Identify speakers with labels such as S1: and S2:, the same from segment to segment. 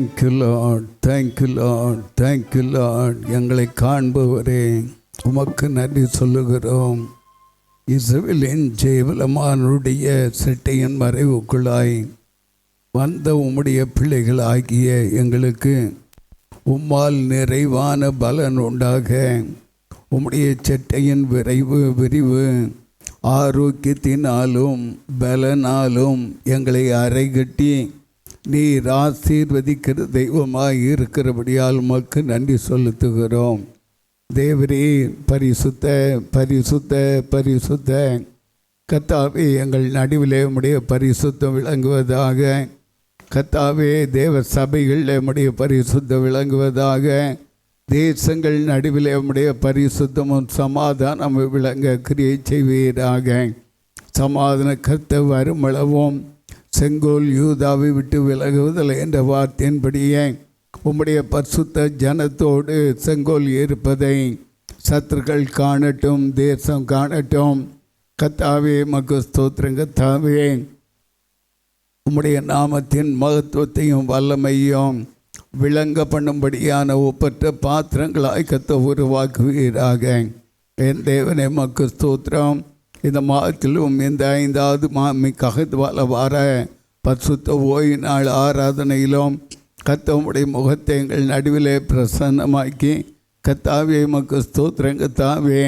S1: Thank you Lord, thank you Lord, thank you Lord. எங்களை காண்பவரே உமக்கு நன்றி சொல்லுகிறோம். இஸ்ரவேலின் ஜெயவலமானுடைய செட்டையின் மறைவுக்குள்ளாய் வந்த உம்முடைய பிள்ளைகள் ஆகிய எங்களுக்கு உம்மால் நிறைவான பலன் உண்டாக உம்முடைய செட்டையின் விரிவு ஆரோக்கியத்தினாலும் பலனாலும் எங்களை அறைகட்டி நீர் ஆசீர்வதிக்கிற தெய்வமாய் இருக்கிறபடியால் உமக்கு நன்றி செலுத்துகிறோம். தேவரே, பரிசுத்த பரிசுத்த பரிசுத்த கர்த்தாவே, எங்கள் நடுவிலே உம்முடைய பரிசுத்தம் விளங்குவதாக. கர்த்தாவே, தேவ சபைகளில் உம்முடைய பரிசுத்தம் விளங்குவதாக. தேசங்கள் நடுவிலே உம்முடைய பரிசுத்தமும் சமாதானம் விளங்க கிரியை செய்வீராக. சமாதான கர்த்த வருமளவும் செங்கோல் யூதாவை விட்டு விலகுவதில்லை என்ற வார்த்தையின்படியே உம்முடைய பரிசுத்த ஜனத்தோடு செங்கோல் இருப்பதை சத்துருக்கள் காணட்டும், தேசம் காணட்டும். கர்த்தாவே, மக்கு ஸ்தோத்திரம். கர்த்தாவே, உம்முடைய நாமத்தின் மகத்துவத்தையும் வல்லமையும் விளங்க பண்ணும்படியான ஒப்பற்ற பாத்திரங்களாய் கர்த்தர் உருவாக்குவீராக. என் தேவனே, மக்கு ஸ்தோத்திரம். இந்த மாதத்திலும் இந்த 5வது மாமிக்காக வார பரிசுத்த ஓய்வு நாள் ஆராதனையிலும் கர்த்தருடைய முகத்தை எங்கள் நடுவிலே பிரசன்னமாக்கி கர்த்தாவே உமக்கு ஸ்தோத்திரம். கர்த்தாவே,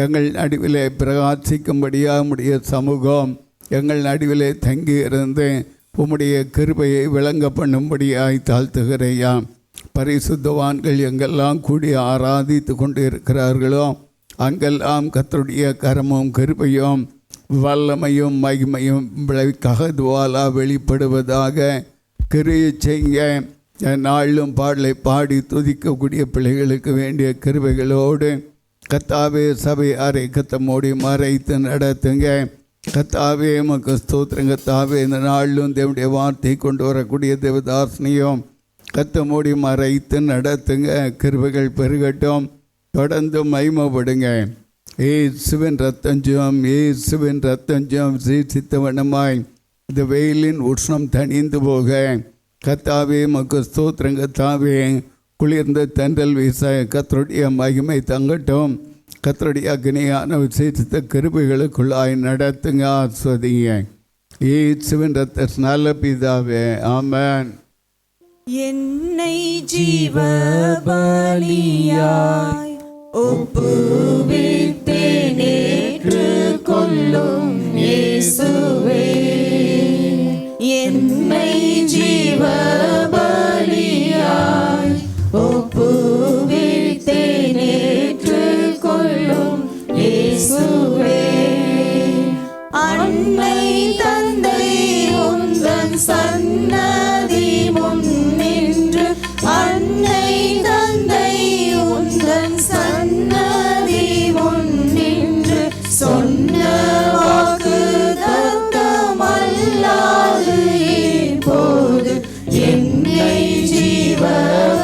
S1: எங்கள் நடுவிலே பிரகாசிக்கும்படியாக உம்முடைய சமூகம் எங்கள் நடுவிலே தங்கி இருந்து உம்முடைய கிருபையை விளங்க பண்ணும்படியாய் தாழ்த்துகிறையா. பரிசுத்தவான்கள் எங்கெல்லாம் கூடி ஆராதித்து கொண்டு இருக்கிறார்களோ அங்கெல்லாம் கர்த்தருடைய கரமும் கிருபையும் வல்லமையும் மகிமையும் விளைவிக்கதுவாலா வெளிப்படுவதாக. கிரியை செய்ய நாளும் பாடலை பாடி துதிக்கக்கூடிய பிள்ளைகளுக்கு வேண்டிய கிருபைகளோடு கர்த்தாவே சபை அறை கத்தமோடி மறைத்து நடத்துங்க. கர்த்தாவே, உமக்கு ஸ்தோத்திரம். கர்த்தாவே, இந்த நாளிலும் தேவனுடைய வார்த்தை கொண்டு வரக்கூடிய தேவதாசனையும் கத்தமோடி மறைத்து நடத்துங்க. கிருபைகள் பெருகட்டும், தொடர்ந்து மகிமைப்படுங்க. இயேசுவின் ரத்தஞ்சம், இயேசுவின் ரத்தஞ்சம் சீர்சித்த வண்ணமாய் இந்த வெயிலின் உஷ்ணம் தணிந்து போக கர்த்தாவே உமக்கு ஸ்தோத்திரம். கர்த்தாவே, குளிர்ந்த தென்றல் வீச கர்த்தருடைய மகிமை தங்கட்டும். கர்த்தருடைய அக்னியான விசேஷித்த கிருபைகளுக்குள்ளாய் நடத்துங்க, ஆஸ்வதிங்க. இயேசுவின் ரத்த நல்ல பிதாவே, ஆமென்.
S2: என்னை ஜீவ பலியாய் ஒப்புவித்தேன், ஏற்றுக் கொள்ளும் இயேசுவே. என்னை ஜீவ பலியாய் ஒப்புவித்தேன், ஏற்றுக் கொள்ளும் இயேசுவே. அன்னை தந்தை உந்தன் சன்னதி முன் நின்று, அன்னை தந்தை உந்தன் சன்னதி முன் நின்று சொன்ன வாக்கு தத்தமல்லாது இப்போது என்னை ஜீவ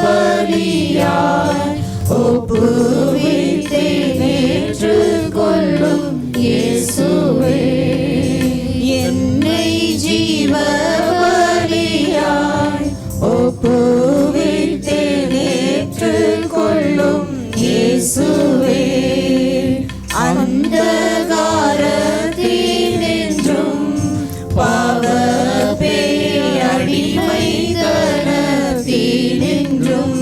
S2: பலியாய் ஒப்புவித்தேன், ஏற்றுக் கொள்ளும் இயேசுவே. என்னை ஜீவ பலியாய் ஒப்புவித்தேன், ஏற்றுக் கொள்ளும் இயேசுவே. அந்தகாரத்தினின்றும் பாவப்பே அடிமைத்தனத்தினின்றும்,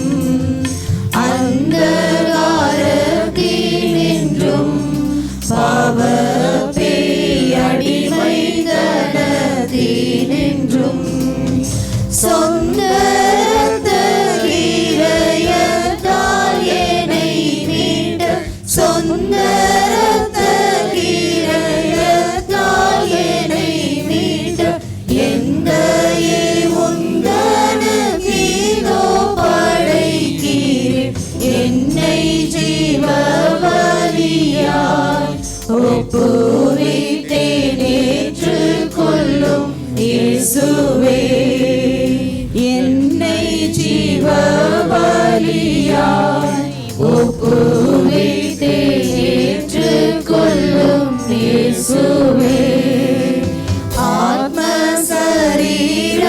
S2: அந்தகாரத்தினின்றும் பாவப்பே அடிமைத்தனத்தினின்றும் சொந்த கிரயத்தால் என்னை மீட்ட, சொந்த கிரயத்தால் என்னை மீட்ட எந்தையே உந்தனக்கீதோ படைக்கிறேன். என்னை ஜீவ பலியாய் ஒப்புவித்தேன், ஏற்றுக் கொள்ளும் இயேசுவே. என்னை ஜீவ பலியாய் ஒப்புவித்தேன், ஏற்றுக் கொள்ளும் இயேசுவே. ஆத்ம சரீரமதை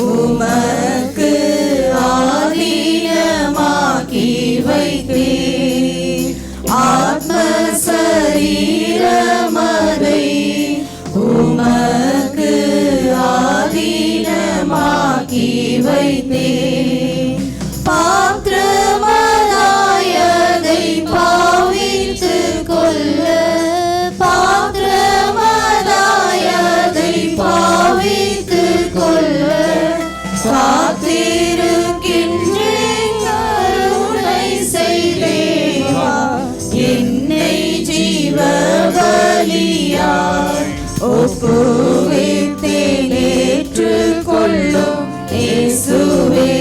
S2: உம ஒப்புவித்தேன் ஏற்றுக்கொள்ளும் இயேசுவே.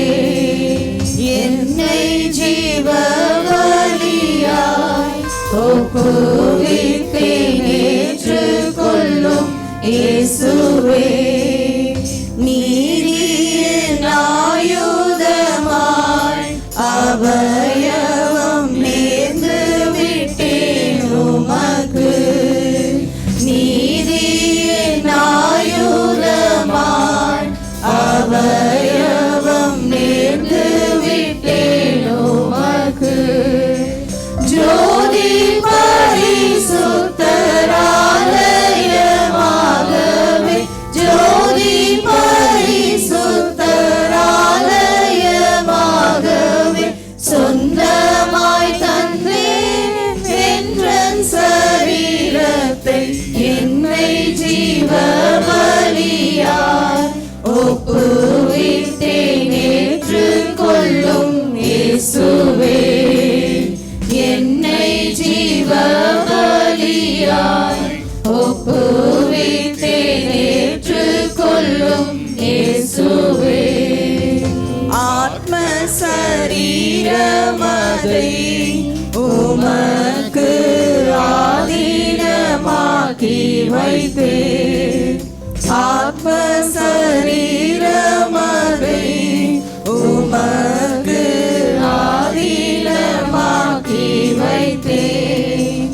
S2: என்னை ஜீவ பலியாய் ஒப்புவித்தேன் ஏற்றுக்கொள்ளும் இயேசுவே. நீதியின் ஆயுதமாய் அவயவம் நேர்ந்து விட்டேன் உமக்கு. நீதியின் ஆயுதமாய் அவயவம் நேர்ந்து விட்டேன் உமக்கு. ஜோதி பரிசுத்தராலயமாகவே ஜோதி பரிசுத்தராலயமாகவே சொந்தமாய் தந்தேன் என்றன் சரீரத்தை. என்னை ஜீவ பலியாய் ஒப்புவித்தேன் ஏற்றுக்கொள்ளும் இயேசுவே. என்னை ஜீவ பலியாய் ஒப்புவித்தேன் ஏற்றுக்கொள்ளும் இயேசுவே. ஆத்ம சரீரமதை உமக்கு ஆதீனமாக்கி வைத்தேன். ஆத்ம சரீரமதை உமக்கு ஆதீனமாக்கி வைத்தேன்.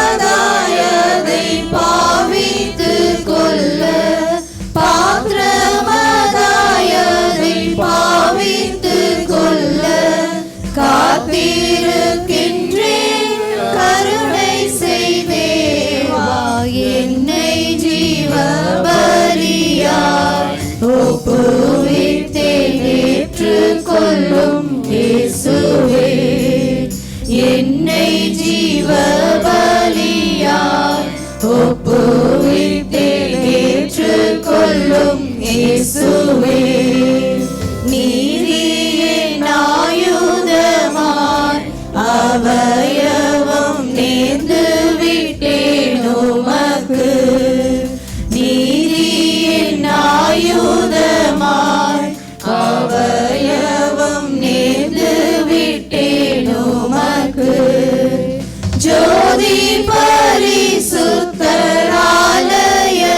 S2: பாத்திரமதாயதை பாவித்து கொள்ள பாத்திரமதாயதை பாவித்து கொள்ள காத்திருக்கின்றேன் கருணை செய்தேவா. என்னை ஜீவ பலியாய் ஒப்புவித்தேன் ஏற்றுக்கொள்ளும் இயேசுவே. என்னை ஜீவ பலியாய் ஒப்புவித்தேன் ஏற்றுக்கொள்ளும் இயேசுவே. நீதியின் ஆயுதமாய் அவயவம் நேர்ந்து விட்டேன் உமக்கு. நீதியின் ஆயுதமாய் அவயவம் நேர்ந்து விட்டேன் உமக்கு. ஜோதி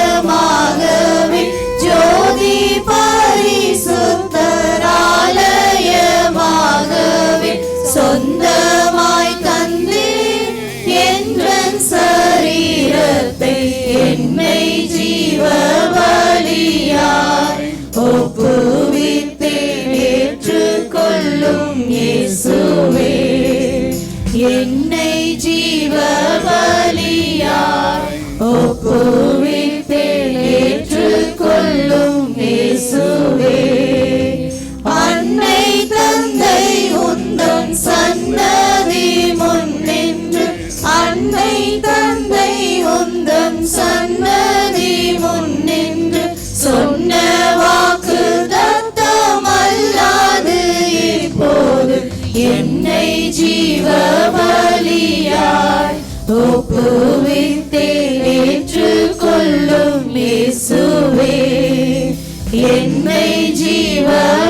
S2: பரிசுத்தராலயமாகவே ஜோதி பரிசுத்தராலயமாகவே சொந்தமாய் தந்தேன் என்றன் சரீரத்தை. என்னை ஜீவ பலியாய் ஒப்புவித்தேன் ஏற்றுக்கொள்ளும் இயேசுவே. என்னை ஜீவ பலியாய் ஒப்புவித்தேன் ஏற்றுக்கொள்ளும் இயேசுவே. அன்னை தந்தை உந்தன் சன்னதி முன் நின்று அன்னை தந்தை உந்தன் சன்னதி முன் நின்று சொன்ன வாக்கு தத்தமல்லாது இப்போது என்னை ஜீவ பலியாய் ஒப்புவித்தேன் ஏற்றுக்கொள்ளும் இயேசுவே. என்னை ஜீவ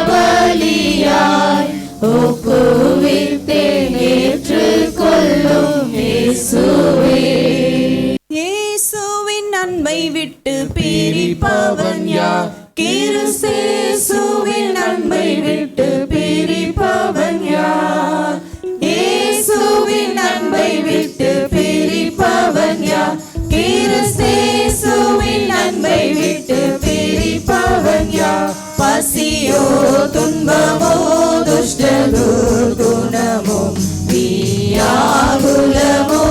S2: பலியாய் ஒப்புவித்தேன் ஏற்றுக்கொள்ளும் இயேசுவே. இயேசுவின் அன்பை விட்டு பிரிப்பவன் யார்? கிறிஸ்தேசுவின் அன்பை விட்டு பிரிப்பவன் யார்? இயேசுவின் அன்பை விட்டு பிரிப்பவன் யார்? கிறிஸ்தேசுவின் அன்பை விட்டு பிரிப்பவன் யார்? பசியோ துன்பமோ துஷ்ட துர்குணமோ வியாகுலமோ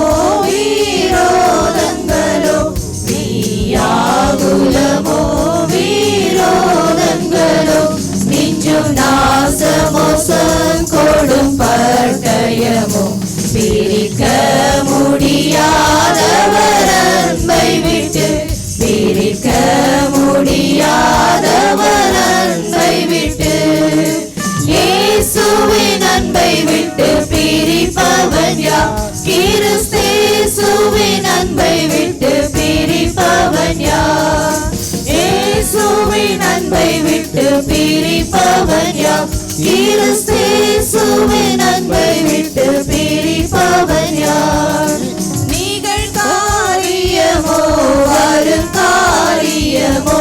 S2: அன்பை விட்டு பிரிப்பவன் யார்? கிறிஸ்தேசுவின் அன்பை விட்டு பிரிப்பவன் யார்? நிகழ்காரியமோ வரும் காரியமோ,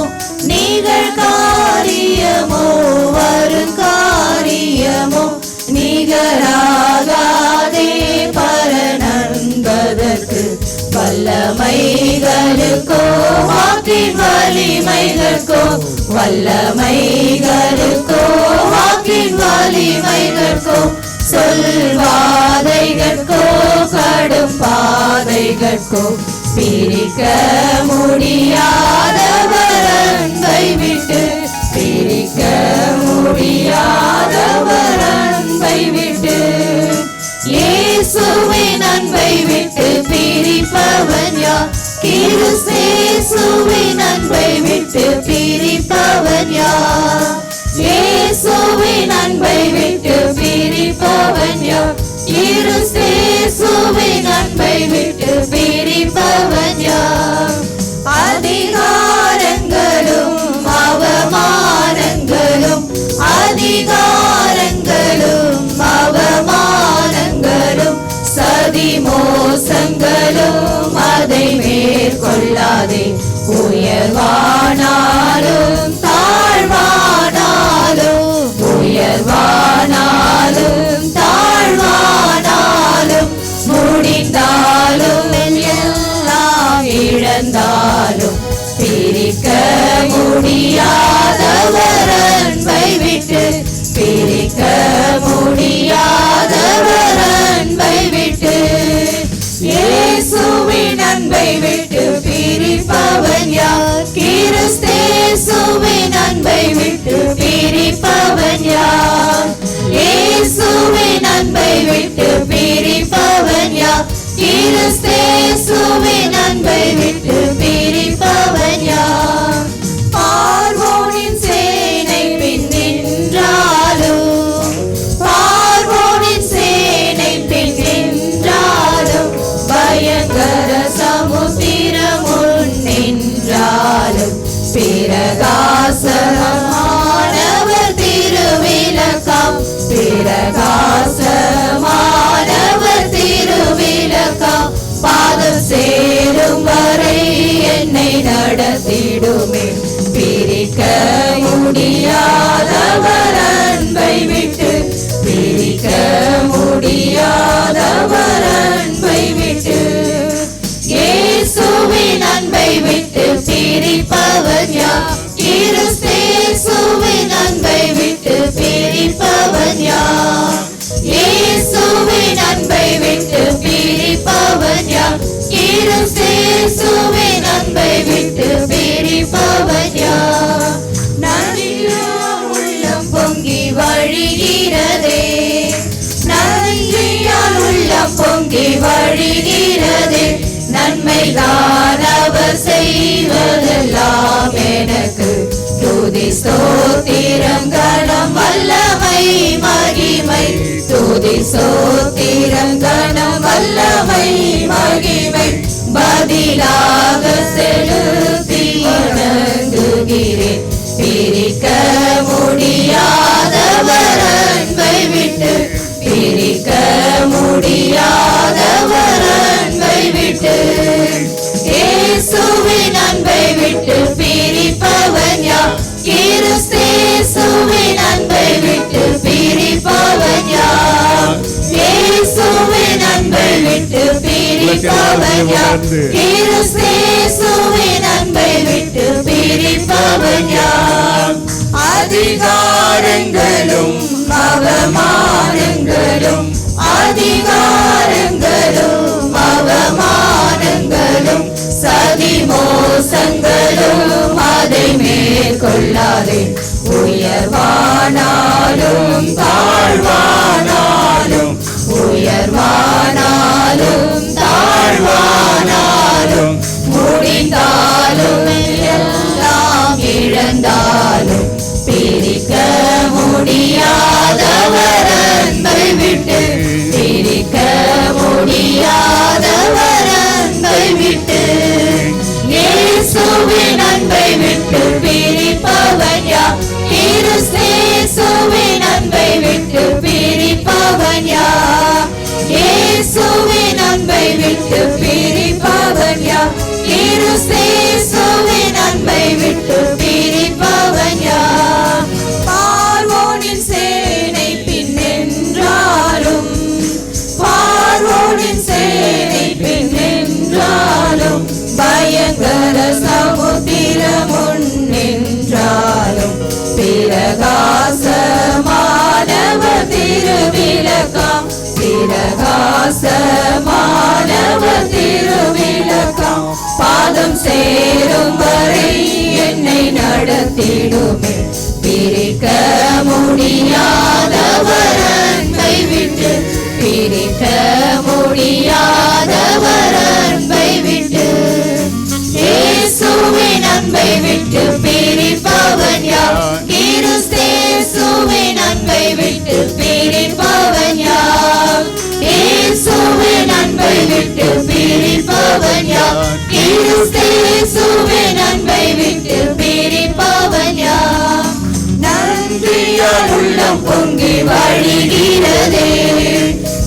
S2: நிகழ்காரியமோ வரும் காரியமோ, நிகராகாதே பரநன்பதற்கு வல்லமைகளுக்கோ வாக்கின் வலிமைகளுக்கோ, வல்லமைகளுக்கோ வாக்கின் வலிமைகளுக்கோ, சொல்வாதைகளுக்கோ கடும் பாதைகளுக்கோ, பிரிக்க முடியாதவர் அன்பை விட்டு, பிரிக்க முடியாதவர் அன்பை விட்டு, இயேசுவின் அன்பை விட்டு பிரிப்பவன் யார்? கிறிஸ்தேசுவின் அன்பை விட்டு பிரிப்பவன் யார்? இயேசுவின் அன்பை விட்டு பிரிப்பவன் யார்? கிறிஸ்தேசுவின் அன்பை விட்டு பிரிப்பவன் யார்? அதிகாரங்களும் அவமானங்களும், அதிகாரங்களும் அவமானங்களும், சதி மோசங்களும் அதை மேற்கொள்ளாதே. உயர்வானாலும் தாழ்வானாலும், உயர்வானாலும் தாழ்வானாலும், முடிந்தாலும் எல்லாம் இழந்தாலும், பிரிக்க முடியாதவர் அன்பை விட்டு, பிரிக்க முடியாதவர் அன்பை விட்டு, இயேசுவின் அன்பை விட்டு பிரிப்பவன் யார்? கிறிஸ்தேசுவின் அன்பை விட்டு பிரிப்பவன் யார்? இயேசுவின் அன்பை விட்டு பிரிப்பவன் யார்? கிறிஸ்தேசுவின் அன்பை விட்டு பிரிப்பவன் யார்? பார்வோனின் சேனை பின் நின்றாலும், பார்வோனின் சேனை பின் நின்றாலும், பயங்கர சமுத்திரம் முன் நின்றாலும், பிரகாசமானவர் திருவிளக்கம், பிரகாசமானவர் திருவிளக்கம், பாதம் சேரும் வரை என்னை நடத்திடுமே. பிரிக்க முடியாதவர் அன்பை விட்டு, பிரிக்க முடியாதவர் அன்பை விட்டு, இயேசுவின் அன்பை விட்டு பிரிப்பவன் யார்? கிறிஸ்தேசுவின் அன்பை விட்டு பிரிப்பவன் யார்? இயேசுவின் அன்பை விட்டு பிரிப்பவன் யார்? கிறிஸ்தேசுவின் அன்பை விட்டு பிரிப்பவன் யார்? நன்றியால் உள்ளம் பொங்கி வழிகிறதே, நன்றியால் உள்ளம் பொங்கி வழிகிறதே, நன்மைதான் அவர் செய்வதெல்லாம் எனக்கு துதி ஸ்தோத்திரம் கணம் வல்லமை மகிமை, துதி ஸ்தோத்திரம் கணம் வல்லமை மகிமை, பதிலாக செலுத்தி வணங்குகிறேன். பிரிக்க முடியாதவர் அன்பை விட்டு, பிரிக்க முடியாதவர் அன்பை விட்டு, இயேசுவின் அன்பை விட்டு பிரிப்பவன் யார்? கிறிஸ்தேசுவின் அன்பை விட்டு பிரிப்பவன் யார்? இயேசுவின் அன்பை விட்டு பிரிப்பவன் யார்? கிறிஸ்தேசுவின் அன்பை விட்டு பிரிப்பவன் யார்? அதிகாரங்களும் அவமானங்களும், அதிகாரங்களும் அவமானங்களும், சதி மோசங்களும் அதை மேற்கொள்ளாதே. உயர்வானாலும் தாழ்வானாலும், உயர்வானாலும் தாழ்வானாலும், முடிந்தாலும் எல்லாம் இழந்தாலும், பிரிக்க முடியாதவர் அன்பை விட்டு, பிரிக்க முடியாதவர் அன்பை விட்டு, இயேசுவின் அன்பை விட்டு பிரிப்பவன் யார்? விட்டு பிரிப்பவன் யார்? கிறிஸ்தேசுவின் அன்பை விட்டு பிரிப்பவன் யார்? பார்வோனின் சேனை பின்னென்றாலும், பார்வோனின் சேனை பின்னென்றாலும், பயங்கர சமுத்திரம் முன்னென்றாலும், பிரகாசமானவர் திருவிளக்காம், பிரகாசமானவர் திருவிளக்காம். பாதம் சேரும் வரை என்னை நடத்திடுமே, பிரிக்க முடியாதவர் அன்பை விட்டு, பிரிக்க முடியாதவர் அன்பை விட்டு. இயேசுவின் அன்பை விட்டு பிரிப்பவன் யார்? கிறிஸ்தேசுவின் அன்பை விட்டு பிரிப்பவன் யார்? இயேசுவின் அன்பை விட்டு பிரிப்பவன் யார்? கிறிஸ்தேசுவின் அன்பை விட்டு பிரிப்பவன் யார்? நன்றியால் உள்ளம் பொங்கி வழிகிறதே,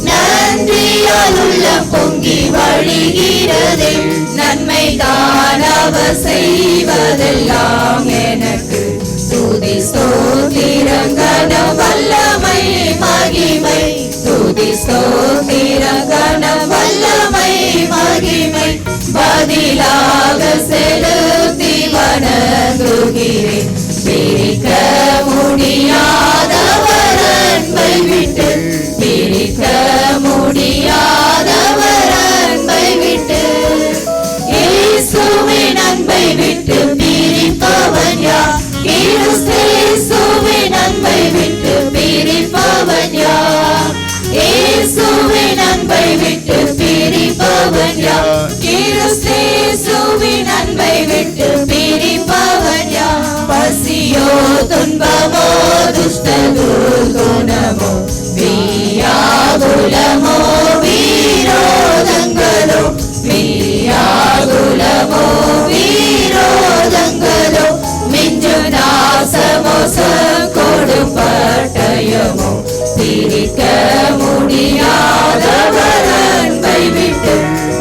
S2: நன்றியால் உள்ளம் பொங்கி வழிகிறதே. நன்மை தான் அவர் செய்வதெல்லாம் எனக்கு துதி ஸ்தோத்திரம் கனம் வல்லமை மகிமை, துதி ஸ்தோத்திரம் கனம் வல்லமை மகிமை. பதிலாக செலுத்தி வணங்குகிறேன், பிரிக்க முடியாதவர் அன்பை விட்டு, பிரிக்க முடியாதவர் அன்பை விட்டு. இயேசுவின் அன்பை விட்டு பிரிப்பவன் யார்? கிறிஸ்தேசுவின் அன்பை விட்டு பிரிப்பவன் யார்? இயேசுவின் அன்பை விட்டு பிரிப்பவன் யார்? கிறிஸ்தேசுவின் அன்பை விட்டு பிரிப்பவன் யார்? பசியோ துன்பமோ துஷ்ட துர்குணமோ வியாகுலமோ விரோதங்களோ, வியாகுலமோ விரோதங்களோ, மிஞ்சு நாசமோசம் கொடும் பட்டயமோ, பிரிக்க முடியாதவர் அன்பை விட்டு,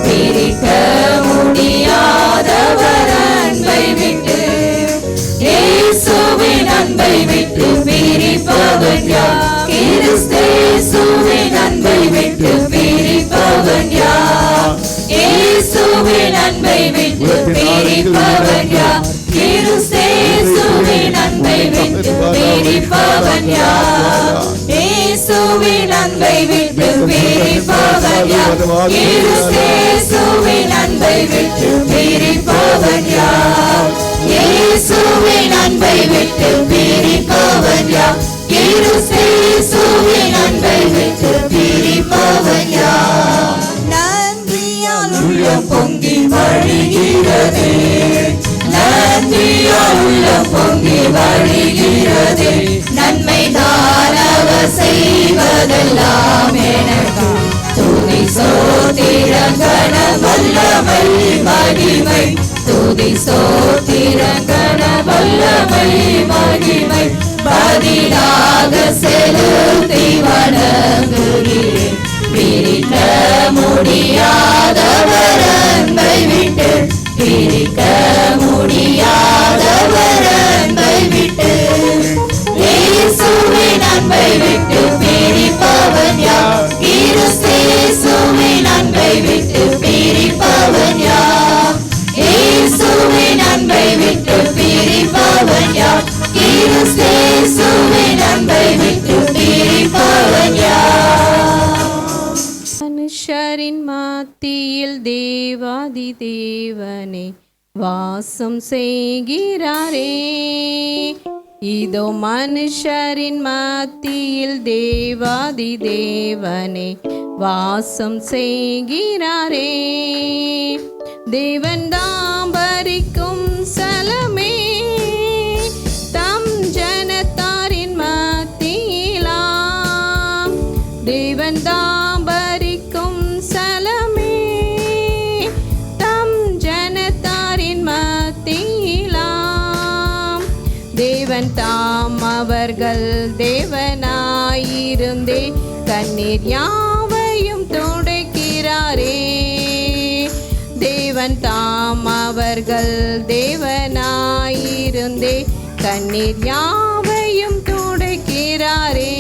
S2: பிரிக்க முடியாதவர் அன்பை விட்டு. இயேசுவின் அன்பை விட்டு பிரிப்பவன் யார்? கிறிஸ்தேசுவின் அன்பை விட்டு பிரிப்பவன் யார்? இயேசுவின் அன்பை விட்டு பிரிப்பவன் யார்? கிறிஸ்தேசுவின் அன்பை விட்டு பிரிப்பவன் யார்? இயேசுவின் அன்பை விட்டு பிரிப்பவன் யார்? கிறிஸ்தேசுவின் அன்பை விட்டு பிரிப்பவன் யார்? இயேசுவின் அன்பை விட்டு பிரிப்பவன் யார்? கிறிஸ்தேசுவின் அன்பை விட்டு பிரிப்பவன் யார்? நன்றியால் உள்ளம் பொங்கி வழிகிறதே, நன்றியால் உள்ளம் பொங்கி வழிகிறதே. நன்மை தான் அவர் செய்வதெல்லாம் எனக்கு துதி ஸ்தோத்திரம் கனம் வல்லமை மகிமை, துதி ஸ்தோத்திரம் கனம் வல்லமை மகிமை. பதிலாக செலுத்தி வணங்குகிறேன், பிரிக்க முடியாதவர் அன்பை விட்டு, பிரிக்க முடியாதவர் அன்பை விட்டு. இயேசுவின் அன்பை விட்டு பிரிப்பவன் யார்? கிறிஸ்தேசுவின் அன்பை விட்டு பிரிப்பவன் யார்? இயேசுவின் அன்பை விட்டு பிரிப்பவன் யார்? கிறிஸ்தேசுவின் அன்பை விட்டு பிரிப்பவன் யார்?
S3: மனுஷரின் மத்தியில் தேவாதி தேவனே வாசம் செய்கிறாரே, இதோ மனுஷரின் மத்தியில் தேவாதி தேவனே வாசம் செய்கிறாரே. தேவன் தாம்பரிக்கும் சலமே, தம் ஜனத்தாரின் மத்தியிலாம். தேவன் தாம்பரிக்கும் சலமே, தம் ஜனத்தாரின் மத்தியிலாம். தேவன் தாம் அவர்கள் தேவனாயிருந்தே கண்ணீர் யாவையும் துடைக்கிறாரே. அவர்கள் தேவனாயிருந்தே கண்ணீர் யாவையும் துடைக்கிறாரே.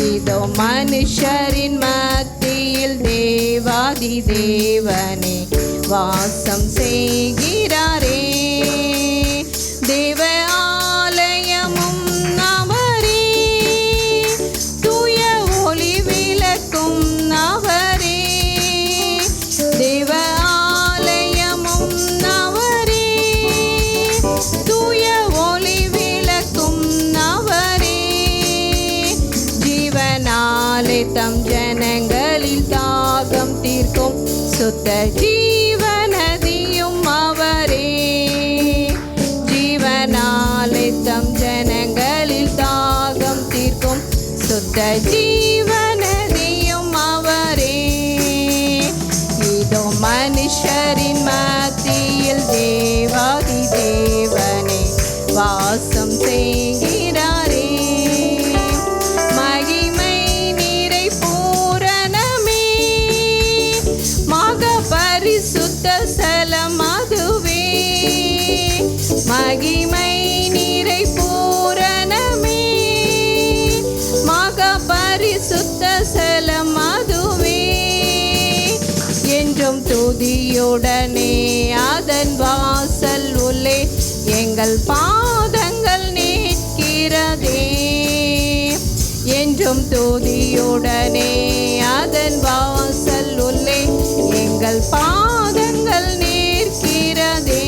S3: இதோ மனுஷரின் மத்தியில் தேவாதி தேவனே வாசம் செய்கிறாரே. தேவ ஆலயமும் அவரே, தூய ஒளி விளக்கும் அவரே. தேவ ஆலயமும் அவரே, தூய ஒளி விளக்கும் அவரே. ஜீவனாலே தம் ஜனங்களில் தாகம் தீர்க்கும் சுத்த ஜீவநதியும் அவரே. ஜீவனாலே தம் ஜனங்களில் தாகம் தீர்க்கும் சுத்த ஜீவநதியும் அவரே. இதோ மனுஷரின் மத்தியில் தேவாதி தேவனே வாசம் செய்கிறாரே. மகிமை நிறை பூரணமே, மகா பரிசுத்த ஸ்தலம் அதுவே. மகிமை நிறை பூரணமே, மகா பரிசுத்த ஸ்தலம் அதுவே. என்றும் துதியுடனே அதன் வாசல் உள்ளே எங்கள் பாதங்கள் நிற்கிறதே. என்றும் துதியுடனே அதன் வாசல் உள்ளே எங்கள் பாதங்கள் நிற்கிறதே.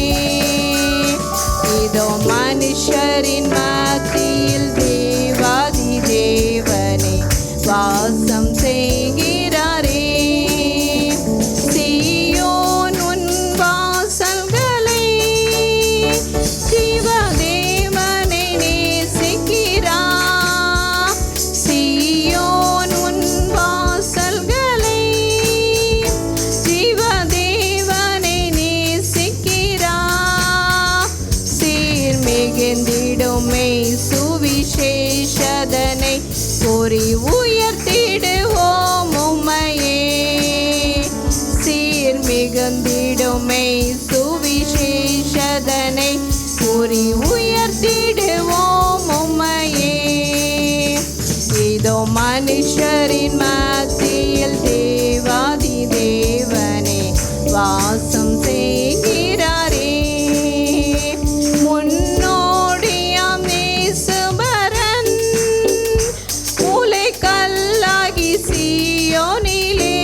S3: இதோ மனுஷரின் மத்தியில் தேவாதி தேவனே வாசம் செய்கிறாரே. சீயோன் உன் வாசல்களை ஜீவதேவனை நேசிக்கிறார். சீயோன் உன் வாசல்களை ஜீவதேவனை நேசிக்கிறார். சீர்மிகுந்திடுமே சுவிசேஷதனை கூறி உயர்த்திடுவோம் உம்மையே. சீர்மிகுந்திடுமே சுவிசேஷதனை கூறி உயர்த்திடுவோம் உம்மையே. இதோ மனுஷரின் மத்தியில் தேவாதி தேவனே வாசம் செய்கிறாரே. முன்னோடியாம் நேசுபரன் மூலைக்கல்லாகி சீயோனிலே.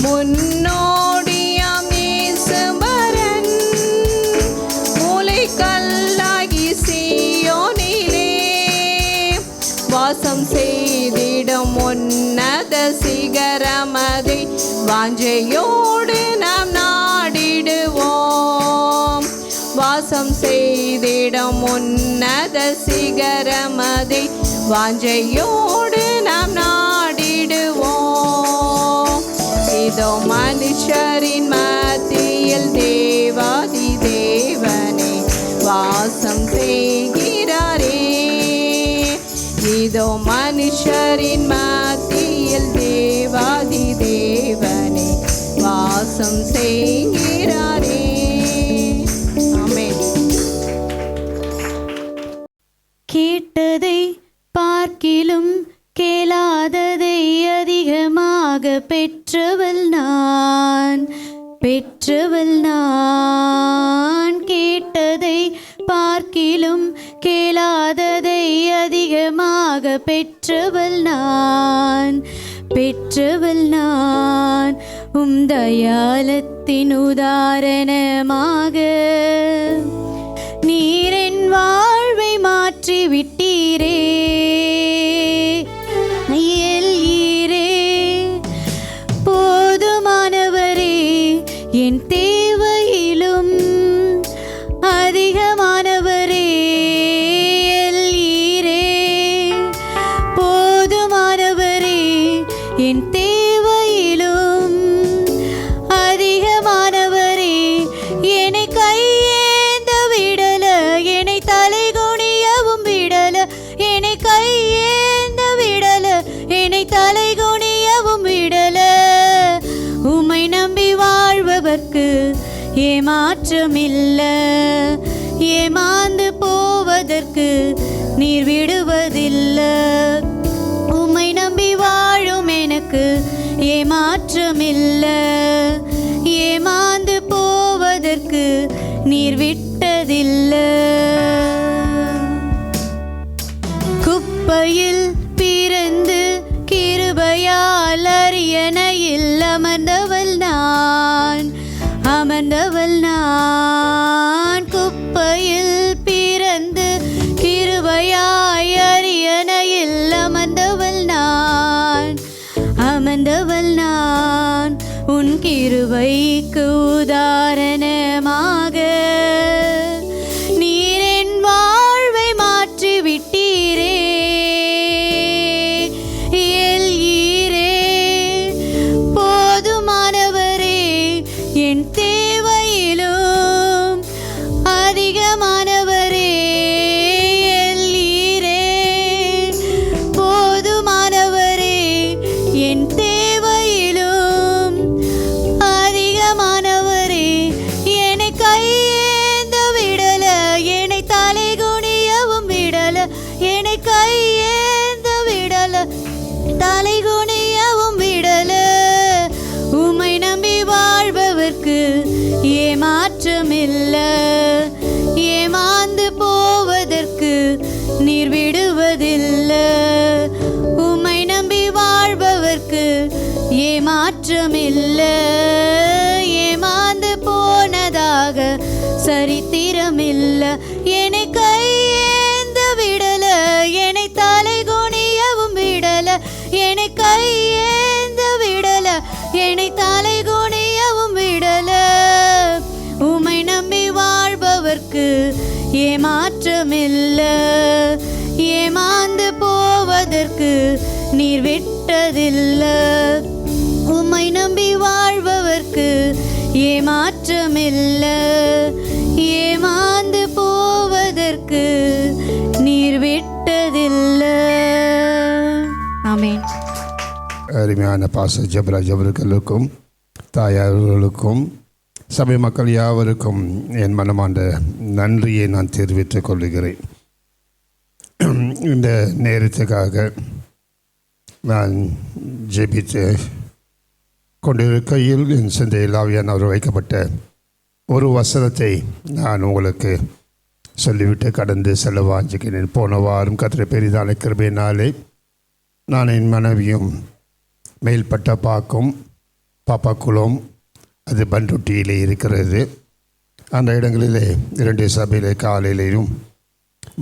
S3: முன்னோடியாம் நேசுபரன் மூலைக்கல்லாகி சீயோனிலே. வாசம் செய்திடும் உன்னத சிகரமதை வாஞ்சையோடு நாம் நாடிடுவோம். வாசம் செய்திடும் உன்னத சிகரமதை வாஞ்சையோடு நாம் நாடிடுவோம். இதோ மனுஷரின் மத்தியில் தேவாதி தேவனே வாசம் செய்கிறாரே. இதோ மனுஷரின் மத்தியில் தேவாதி தேவனே வாசம் செய்கிறாரே. ஆமென்.
S2: கேட்டதை பார்க்கிலும் கேளாததை அதிகமாக பெற்றவள் நான், பெற்றவள் நான். கேட்டதை பார்க்கிலும் கேளாததை அதிகமாக பெற்றவள் நான், பெற்றவள் நான். தயாளத்தின் உதாரணமாக நீரின் வாழ்வை மாற்றி விட்டீரே. போதுமானவரே, என் தேவையிலும் அதிகமானவரே. போதுமானவரே, என் தேவையிலும் அதிகமானவரே. என்னை கையேந்த விடல, என்னை தலை குனியவும் விடல. என்னை கையேந்த விடல, என்னை தலை குனியவும் விடல. உம்மை நம்பி வாழ்பவர்க்கு
S4: ஏமாற்றமில்ல. ஏமாந்து போவதற்கு நீர் விடுவதில்லை. உம்மை நம்பி வாழும் எனக்கு ஏமாற்றமில்ல. ஏமாந்து போவதற்கு நீர் விட்டதில்லை. குப்பையில் பிறந்து கிருபையால் அரியணையில் அமர்ந்தவள் நான். குப்பையில் பிறந்து கிருபையாய் அரியணையில் அமர்ந்தவள் நான். உன் கிருபைக்கு உதாரணமாக நீர் என் வாழ்வை மாற்றி விட்டீரே. போதுமானவரே, என் தேவையிலும் அதிகமானவரே. போதுமானவரே, என் தேவையிலும் அதிகமானவரே. என்னை கையேந்த விடல, என்னை தலை குனியவும் விடல. என்னை கையேந்த விடல, தலை குனியவும் விடல. உம்மை நம்பி வாழ்பவர்க்கு ஏமாற்றமில்ல. ஏமாந்து போவதற்கு நீர் விடுவதில்லை. உம்மை நம்பி வாழ்பவர்க்கு ஏமாற்றமில்ல. ஏமாந்து போனதாக சரித்திரமில்ல. என்னை கையேந்த விடல, என்னை தலை குனியவும் விடல. என்னை கையேந்த விடல, என்னை தலை குனியவும் விடல. உம்மை நம்பி வாழ்பவர்க்கு ஏமாற்றமில்ல. ஏமாந்து போவதற்கு நீர் விட்டதில்லை. உம்மை நம்பி வாழ்பவர்க்கு ஏமாற்றமில்ல. ஏமாந்து போவதற்கு நீர் விட்டதில்லை. ஆமென்.
S5: அருமையான பாச ஜபராஜ் அவர்களுக்கும் தாயார்களுக்கும் சபை மக்கள் யாவருக்கும் என் மனமார்ந்த நன்றியை நான் தெரிவித்துக் கொள்கிறேன். இந்த நேரத்துக்காக நான் ஜெபித்து கொண்டிருக்கையில் என் சிந்தையில் ஆவியானவர் வைக்கப்பட்ட ஒரு வசனத்தை நான் உங்களுக்கு சொல்லிவிட்டு கடந்து செல்ல வாஞ்சிக்கிறேன். போன வாரம் கர்த்தருடைய பெரிதான கிருபையினாலே நான் என் மனைவியும் மேல்பட்ட பாப்பாக்குளம் அது பண்ருட்டியிலே இருக்கிறது. அந்த இடங்களிலே 2 சபையிலே காலையிலையும்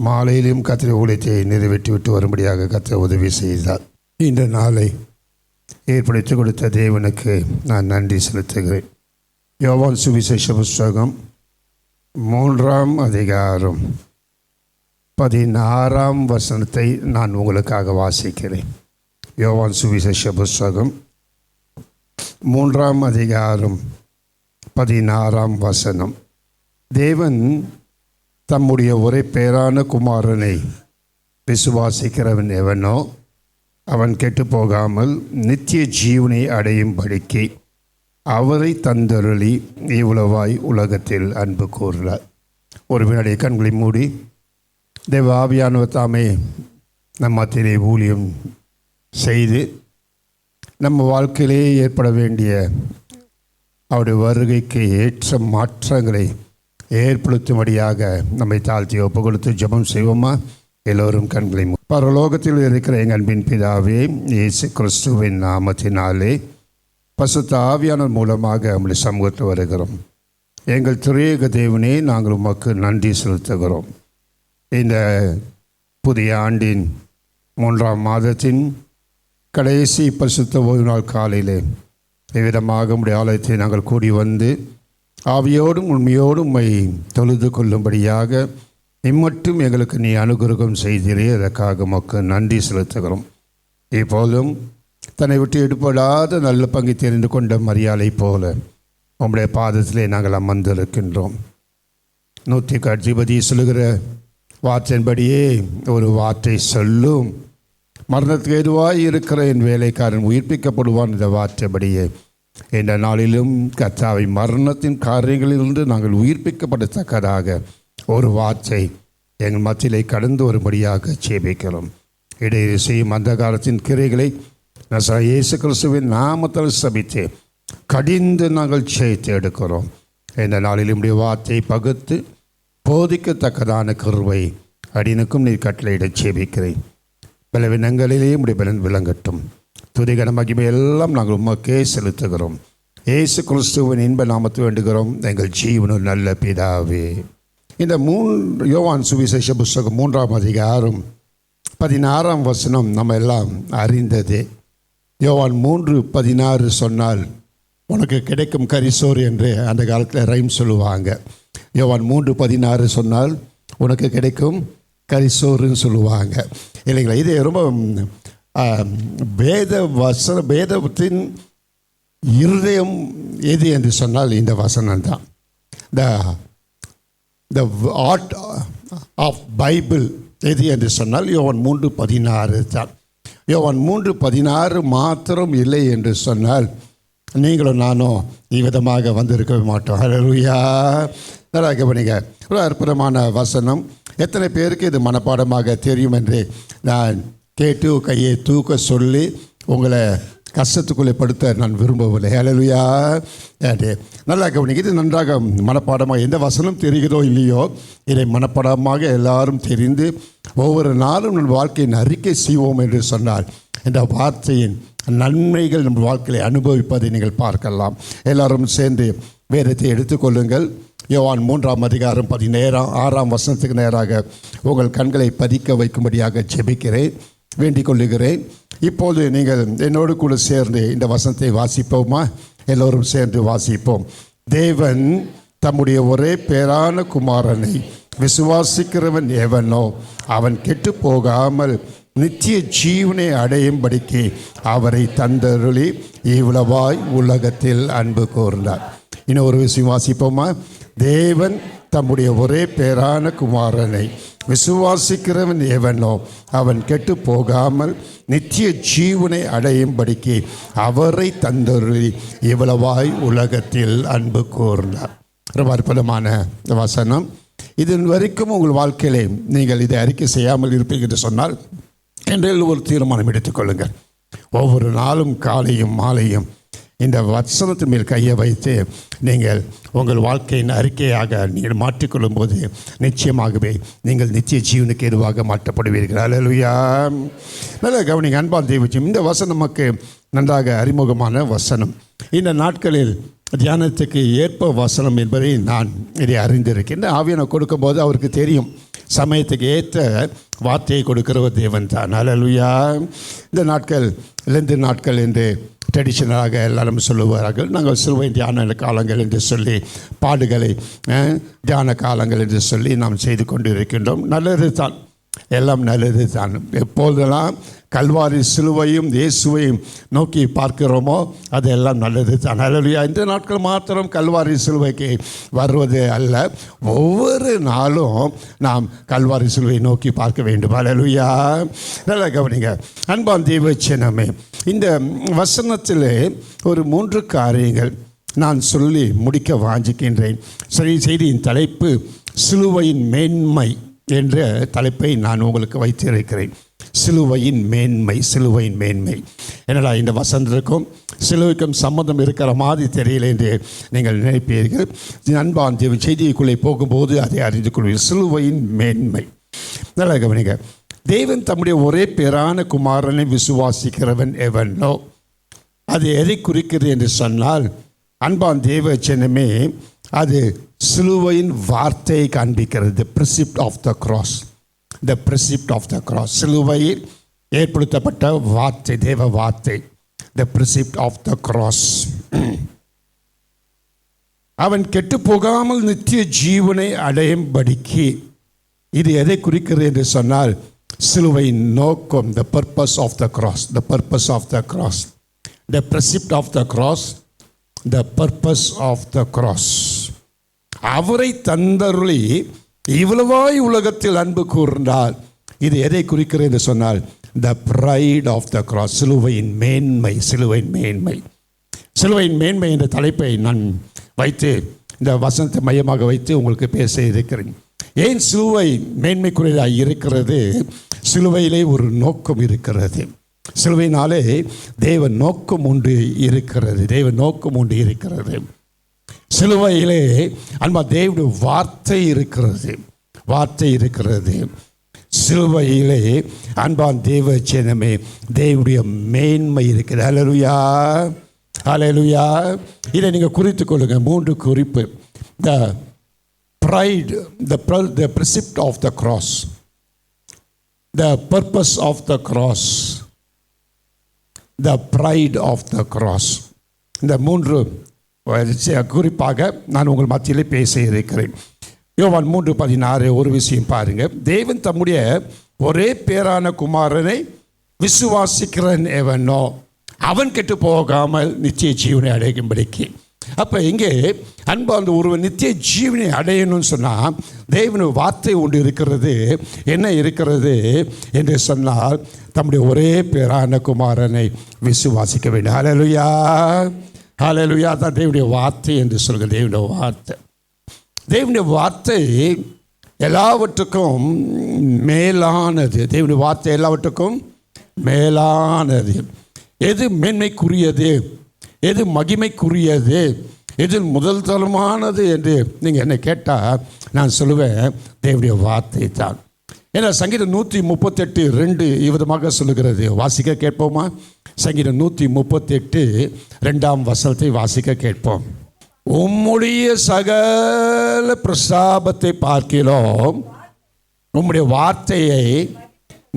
S5: மாலையிலும் கர்த்தருடைய ஊழியத்தை நிறைவேற்றிவிட்டு வரும்படியாக கர்த்தர் உதவி செய்தார். இந்த நாளை ஏற்படுத்தி கொடுத்த தேவனுக்கு நான் நன்றி செலுத்துகிறேன். யோவான் சுவிசேஷ புஸ்தகம் 3ஆம் அதிகாரம் 16ஆம் வசனத்தை நான் உங்களுக்காக வாசிக்கிறேன். யோவான் சுவிசேஷ புஸ்தகம் 3ஆம் அதிகாரம் 16ஆம் வசனம். தேவன் தம்முடைய ஒரே பேரான குமாரனை விசுவாசிக்கிறவன் எவனோ அவன் கெட்டு போகாமல் நித்திய ஜீவனை அடையும்படிக்கு அவரை தந்தருளி இவ்வளவாய் உலகத்தில் அன்பு கூறுகிறார். ஒரு வினாடி கண்களை மூடி தேவ ஆவியானவர் தாமே நம் மத்தியிலே ஊழியம் செய்து நம்ம வாழ்க்கையிலே ஏற்பட வேண்டிய அவருடைய வருகைக்கு ஏற்ற மாற்றங்களை ஏற்படுத்தும்படியாக நம்மை தாழ்த்தி ஒப்பு கொடுத்து ஜெபம் செய்வோமா? எல்லோரும் கண்களை பரலோகத்தில் இருக்கிற எங்கள் அன்பின் பிதாவே, இயேசு கிறிஸ்துவின் நாமத்தினாலே பசுத்த ஆவியானவர் மூலமாக நம்முடைய சமூகத்தில் வருகிறோம். எங்கள் திரியேக தேவனே, நாங்கள் உமக்கு நன்றி செலுத்துகிறோம். இந்த புதிய ஆண்டின் 3ஆம் மாதத்தின் கடைசி பரிசுத்த ஓய்வு நாள் காலையிலே விதமாக உம்முடைய ஆலயத்தை நாங்கள் கூடி வந்து ஆவியோடும் உண்மையோடும் உம்மை தொழுது கொள்ளும்படியாக இம்மட்டும் எங்களுக்கு நீ அனுகிரகம் செய்தீரே, அதற்காக உமக்கு நன்றி செலுத்துகிறோம். இப்போதும் தன்னை விட்டு எடுப்படாத நல்ல பங்கை தெரிந்து கொண்ட மரியாதை போல உம்முடைய பாதத்திலே நாங்கள் அமர்ந்திருக்கின்றோம். 100க்கு அதிபதி சொல்லுகிற வார்த்தையின்படியே ஒரு வார்த்தை சொல்லும், மரணத்துக்கு எதுவாய் இருக்கிற என் வேலைக்காரன் உயிர்ப்பிக்கப்படுவான். இந்த வார்த்தைப்படியே இந்த நாளிலும் கர்த்தாவை மரணத்தின் காரியங்களிலிருந்து நாங்கள் உயிர்ப்பிக்கப்படத்தக்கதாக ஒரு வார்த்தை எங்கள் மத்தியிலே கடந்து வரும்படியாக ஜெபிக்கிறோம். இடையே செய்யும் அந்த காலத்தின் கிரைகளை நசரேயனாகிய இயேசு கிறிஸ்துவின் நாமத்தில் சபித்து கடிந்து நாங்கள் ஜெயித்து எடுக்கிறோம். இந்த நாளில் உம்முடைய வார்த்தையை பகுத்து போதிக்கத்தக்கதான கிருபை அடினுக்கும் நீர் கட்டளையிட ஜெபிக்கிறேன். பலவீனங்களிலே உம்முடைய பலன் விளங்கட்டும். துதிகன மகிமை எல்லாம் நாங்கள் உமக்கே செலுத்துகிறோம். இயேசு கிறிஸ்துவின் இன்ப நாமத்தை வேண்டுகிறோம் எங்கள் ஜீவனும் நல்ல பிதாவே. இந்த யோவான் சுவிசேஷ புஸ்தகம் 3ஆம் அதிகாரம் 16ஆம் வசனம் நம்ம எல்லாம் அறிந்ததே. யோவான் 3:16 சொன்னால் உனக்கு கிடைக்கும் கரிசோறு என்று அந்த காலத்தில் ரைம் சொல்லுவாங்க. யோவான் 3:16 சொன்னால் உனக்கு கிடைக்கும் கரிசோறுன்னு சொல்லுவாங்க இல்லைங்களா? இது ரொம்ப வேதத்தின் இருதயம் எது என்று சொன்னால் இந்த வசனம் தான். த ஆர்ட் ஆஃப் பைபிள் எது என்று சொன்னால் யோவான் 3:16 தான். யோவான் 3:16 மாத்திரம் இல்லை என்று சொன்னால் நீங்களும் நானும் இவ்விதமாக வந்திருக்கவே மாட்டோம். ஹல்லேலூயா. நல்லா கவனிங்க. ஒரு அற்புதமான வசனம். எத்தனை பேருக்கு இது மனப்பாடமாக தெரியும் என்று நான் கேட்டு கையை தூக்க சொல்லி உங்களை கஷ்டத்துக்குள்ளே படுத்த நான் விரும்பவில்லை. ஹல்லேலூயா. நல்லா கவனிங்க. இது நன்றாக மனப்பாடமாக எந்த வசனம் தெரிகிறதோ இல்லையோ இதை மனப்பாடமாக எல்லாரும் தெரிந்து ஒவ்வொரு நாளும் நம் வாழ்க்கையின் அறிக்கை செய்வோம் என்று சொன்னார். இந்த வார்த்தையின் நன்மைகள் நம் வாழ்க்கையை அனுபவிப்பதை நீங்கள் பார்க்கலாம். எல்லாரும் சேர்ந்து வேதத்தை எடுத்துக்கொள்ளுங்கள். யோவான் 3ஆம் அதிகாரம் 16ஆம் வசனத்துக்கு நேராக உங்கள் கண்களை பதிக்க வைக்கும்படியாக ஜெபிக்கிறேன், வேண்டிக் கொள்ளுகிறேன். இப்போது நீங்கள் என்னோடு கூட சேர்ந்து இந்த வசனத்தை வாசிப்போமா? எல்லோரும் சேர்ந்து வாசிப்போம். தேவன் தம்முடைய ஒரே பேரான குமாரனை விசுவாசிக்கிறவன் எவனோ அவன் கெட்டு போகாமல் நித்திய ஜீவனை அடையும்படிக்கு அவரை தந்தருளி இவ்வளவாய் உலகத்தில் அன்பு கூர்ந்தார். இன்னும் ஒரு விஷயம் வாசிப்போமா? தேவன் தம்முடைய ஒரே பேரான குமாரனை விசுவாசிக்கிறவன் எவனோ அவன் கெட்டு போகாமல் நித்திய ஜீவனை அடையும்படிக்கு அவரை தந்தருளி இவ்வளவாய் உலகத்தில் அன்பு கூர்ந்தார். ரொம்ப அற்புதமான வசனம். இதன் வரைக்கும் உங்கள் வாழ்க்கையிலே நீங்கள் இதை அறிக்கை செய்யாமல் இருப்பீங்க என்று சொன்னால் என்றில் ஒரு தீர்மானம் எடுத்துக்கொள்ளுங்கள். ஒவ்வொரு நாளும் காலையும் மாலையும் இந்த வசனத்தின் மேல் கையை வைத்து நீங்கள் உங்கள் வாழ்க்கையின் அறிக்கையாக நீங்கள் மாற்றிக்கொள்ளும் போது நிச்சயமாகவே நீங்கள் நித்திய ஜீவனுக்கு எதுவாக மாற்றப்படுவீர்கள். அல்லேலூயா. நல்ல கவனிங்க அன்பால் தெய்வம். இந்த வசனம் நமக்கு நன்றாக அறிமுகமான வசனம். இந்த நாட்களில் தியானத்துக்கு ஏற்ப வசனம் என்பதை நான் இதை அறிந்திருக்கேன். ஆவியனை கொடுக்கும்போது அவருக்கு தெரியும் சமயத்துக்கு ஏற்ற வார்த்தையை கொடுக்கிற ஒரு தேவன் தான். அல்லேலூயா. இந்த நாட்கள் லெந்து நாட்கள் என்று ட்ரெடிஷனலாக எல்லாரும் சொல்லுவார்கள். நாங்கள் சிலுவை தியான காலங்கள் என்று சொல்லி பாடுகளை தியான காலங்கள் என்று சொல்லி நாம் செய்து கொண்டு இருக்கின்றோம். நல்லது தான், எல்லாம் நல்லது தான். எப்போதெல்லாம் கல்வாரி சிலுவையும் இயேசுவையும் நோக்கி பார்க்கிறோமோ அதெல்லாம் நல்லது தான். அல்லேலூயா. இந்த நாட்கள் மாத்திரம் கல்வாரி சிலுவைக்கு வருவது அல்ல, ஒவ்வொரு நாளும் நாம் கல்வாரி சிலுவை நோக்கி பார்க்க வேண்டும். அல்லேலூயா. நல்லா கவனிங்க அன்பான் தேவச்சனமே. இந்த வசனத்திலே ஒரு 3 காரியங்கள் நான் சொல்லி முடிக்க வாஞ்சிக்கின்றேன். சரி, செய்தியின் தலைப்பு சிலுவையின் மேன்மை என்ற தலைப்பை நான் உங்களுக்கு வைத்திருக்கிறேன். சிலுவையின் மேன்மை, சிலுவையின் மேன்மை. என்னடா இந்த வசனத்திற்கும் சிலுவைக்கும் சம்மந்தம் இருக்கிற மாதிரி தெரியல என்று நீங்கள் நினைப்பீர்கள். அன்பான் தேவன் செய்திக்குள்ளே போகும்போது அதை அறிந்து கொள்வீர்கள். சிலுவையின் மேன்மை. நல்லா கவனிங்க. தேவன் தம்முடைய ஒரே பேரான குமாரனை விசுவாசிக்கிறவன் எவனோ அது எதை குறிக்கிறது என்று சொன்னால் அன்பான் தேவ ஜனமே, அது சிலுவையின் வார்த்தையை காண்பிக்கிறது. The precept of the cross. The precept of the cross. சிலுவையில் ஏற்படுத்தப்பட்ட வார்த்தை, தேவ வார்த்தை. The precept of the cross. அவன் கெட்டு போகாமல் நித்திய ஜீவனை அடையும்படிக்கு இது எதை குறிக்கிறது என்று சொன்னால் சிலுவையின் நோக்கம். The purpose of the cross. The purpose of the cross. The precept of the cross. The purpose of the cross. அவரை தந்தருளி இவ்வளவாய் உலகத்தில் அன்பு கூர்ந்தார். இது எதை குறிக்கிறது என்று சொன்னால் த பிரைட் ஆஃப் த கிராஸ். சிலுவையின் மேன்மை. சிலுவையின் மேன்மை. சிலுவையின் மேன்மை என்ற தலைப்பை நான் வைத்து இந்த வசனத்தை மையமாக வைத்து உங்களுக்கு பேச இருக்கிறேன். ஏன் சிலுவை மேன்மைக்குரியதாக இருக்கிறது? சிலுவையிலே ஒரு நோக்கம் இருக்கிறது. சிலுவையினாலே தேவ நோக்கம் ஒன்று இருக்கிறது. தேவ நோக்கம் ஒன்று இருக்கிறது. சிலுவையிலே அன்பா தேவனுடைய வார்த்தை இருக்கிறது. வார்த்தை இருக்கிறது. சிலுவையிலே அன்பான் தேவ ஜனமே தேவனுடைய மேன்மை இருக்கிறது. ஹல்லேலூயா, ஹல்லேலூயா. இதை நீங்கள் குறித்து கொள்ளுங்க. 3 குறிப்பு. த pride, the precept of the cross, the purpose of the cross, the pride of the cross. இந்த 3 குறிப்பாக நான் உங்கள் மத்தியிலே பேச இருக்கிறேன். யோவான் 3:16 ஒரு விஷயம் பாருங்க. தேவன் தம்முடைய ஒரே பேரான குமாரனை விசுவாசிக்கிறன் எவனோ அவன் கெட்டு போகாமல் நித்திய ஜீவனை அடையும்படிக்கு. அப்போ இங்கே அன்பார்ந்த ஒருவன் நித்திய ஜீவனை அடையணும்னு சொன்னால் தேவனுடைய வார்த்தை ஒன்று இருக்கிறது. என்ன இருக்கிறது என்று சொன்னால் தம்முடைய ஒரே பேரான குமாரனை விசுவாசிக்க வேண்டும். ஹல்லேலூயா, ஹல்லேலூயா. தான் தேவனுடைய வார்த்தை என்று சொல்கிற தேவனுடைய வார்த்தை. தேவனுடைய வார்த்தை எல்லாவற்றுக்கும் மேலானது. தேவனுடைய வார்த்தை எல்லாவற்றுக்கும் மேலானது. எது மேன்மைக்குரியது, எது மகிமைக்குரியது, எது முதல் தரமானது என்று நீங்கள் என்னை கேட்டால் நான் சொல்லுவேன் தேவனுடைய வார்த்தை தான். ஏன்னா சங்கீதம் 138:2 இவ்விதமாக சொல்லுகிறது. வாசிக்க கேட்போமா? சங்கீதம் 138 வசனத்தை வாசிக்க கேட்போம். உம்முடைய சகல பிரஸ்தாபத்தை பார்க்கிறோம், உம்முடைய வார்த்தையை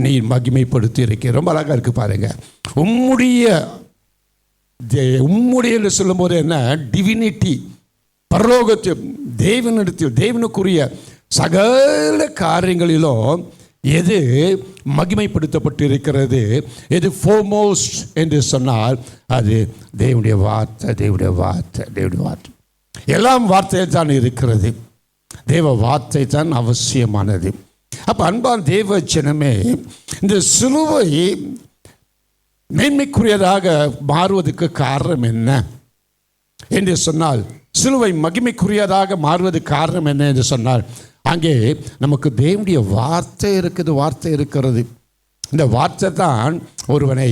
S5: நீ மகிமைப்படுத்தி இருக்க. ரொம்ப அழகாக இருக்கு பாருங்க. உம்முடைய என்று சொல்லும்போது என்ன? டிவினிட்டி, பரலோகத்தை, தேவனிடத்தில், தேவனுக்குரிய சகல காரியங்களிலும் எது மகிமைப்படுத்தப்பட்டு இருக்கிறது, எது ஃபோர்மோஸ்ட் என்று சொன்னால் அது தேவனுடைய வார்த்தை. தேவனுடைய வார்த்தை, தேவனுடைய வார்த்தை. எல்லாம் வார்த்தையில் தான் இருக்கிறது. தேவ வார்த்தை தான் அவசியமானது. அப்போ அன்பான் தேவ ஜனமே, இந்த சிலுவை மேன்மைக்குரியதாக மாறுவதற்கு காரணம் என்ன என்று சொன்னால், சிலுவை மகிமைக்குரியதாக மாறுவதற்கு காரணம் என்ன என்று சொன்னால், அங்கே நமக்கு தேவனுடைய வார்த்தை இருக்குது. வார்த்தை இருக்கிறது. இந்த வார்த்தை தான் ஒருவனை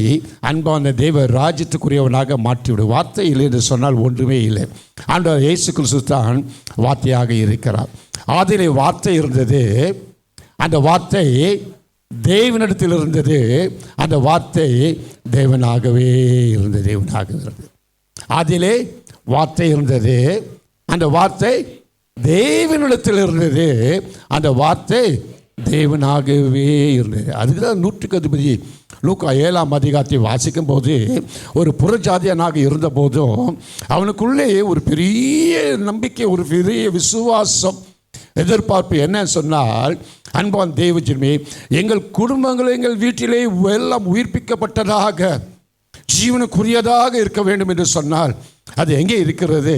S5: அன்பான தேவ ராஜ்யத்துக்குரியவனாக மாற்றிவிடும். வார்த்தை இல்லை என்று சொன்னால் ஒன்றுமே இல்லை. ஆண்டவர் இயேசு கிறிஸ்து தான் வார்த்தையாக இருக்கிறார். ஆதியிலே வார்த்தை இருந்தது. அந்த வார்த்தை தேவனிடத்தில் இருந்தது. அந்த வார்த்தை தேவனாகவே இருந்தது. தேவனாக இருந்தது. அதிலே வார்த்தை இருந்தது. அந்த வார்த்தை தேவனிடத்தில் இருந்தது. அந்த வார்த்தை தேவனாகவே இருந்தது. அதுக்கு தான் 100க்கு அதிபதி லூக்கா 7ஆம் அதிகாரத்தை வாசிக்கும் போது ஒரு புறஜாதியனாக இருந்த போதும் அவனுக்குள்ளே ஒரு பெரிய நம்பிக்கை, ஒரு பெரிய விசுவாசம், எதிர்பார்ப்பு என்ன சொன்னால், அன்பான் தேவஜனமே, எங்கள் குடும்பங்கள் எங்கள் வீட்டிலே எல்லாம் உயிர்ப்பிக்கப்பட்டதாக ஜீவனுக்குரியதாக இருக்க வேண்டும் என்று சொன்னால் அது எங்கே இருக்கிறது?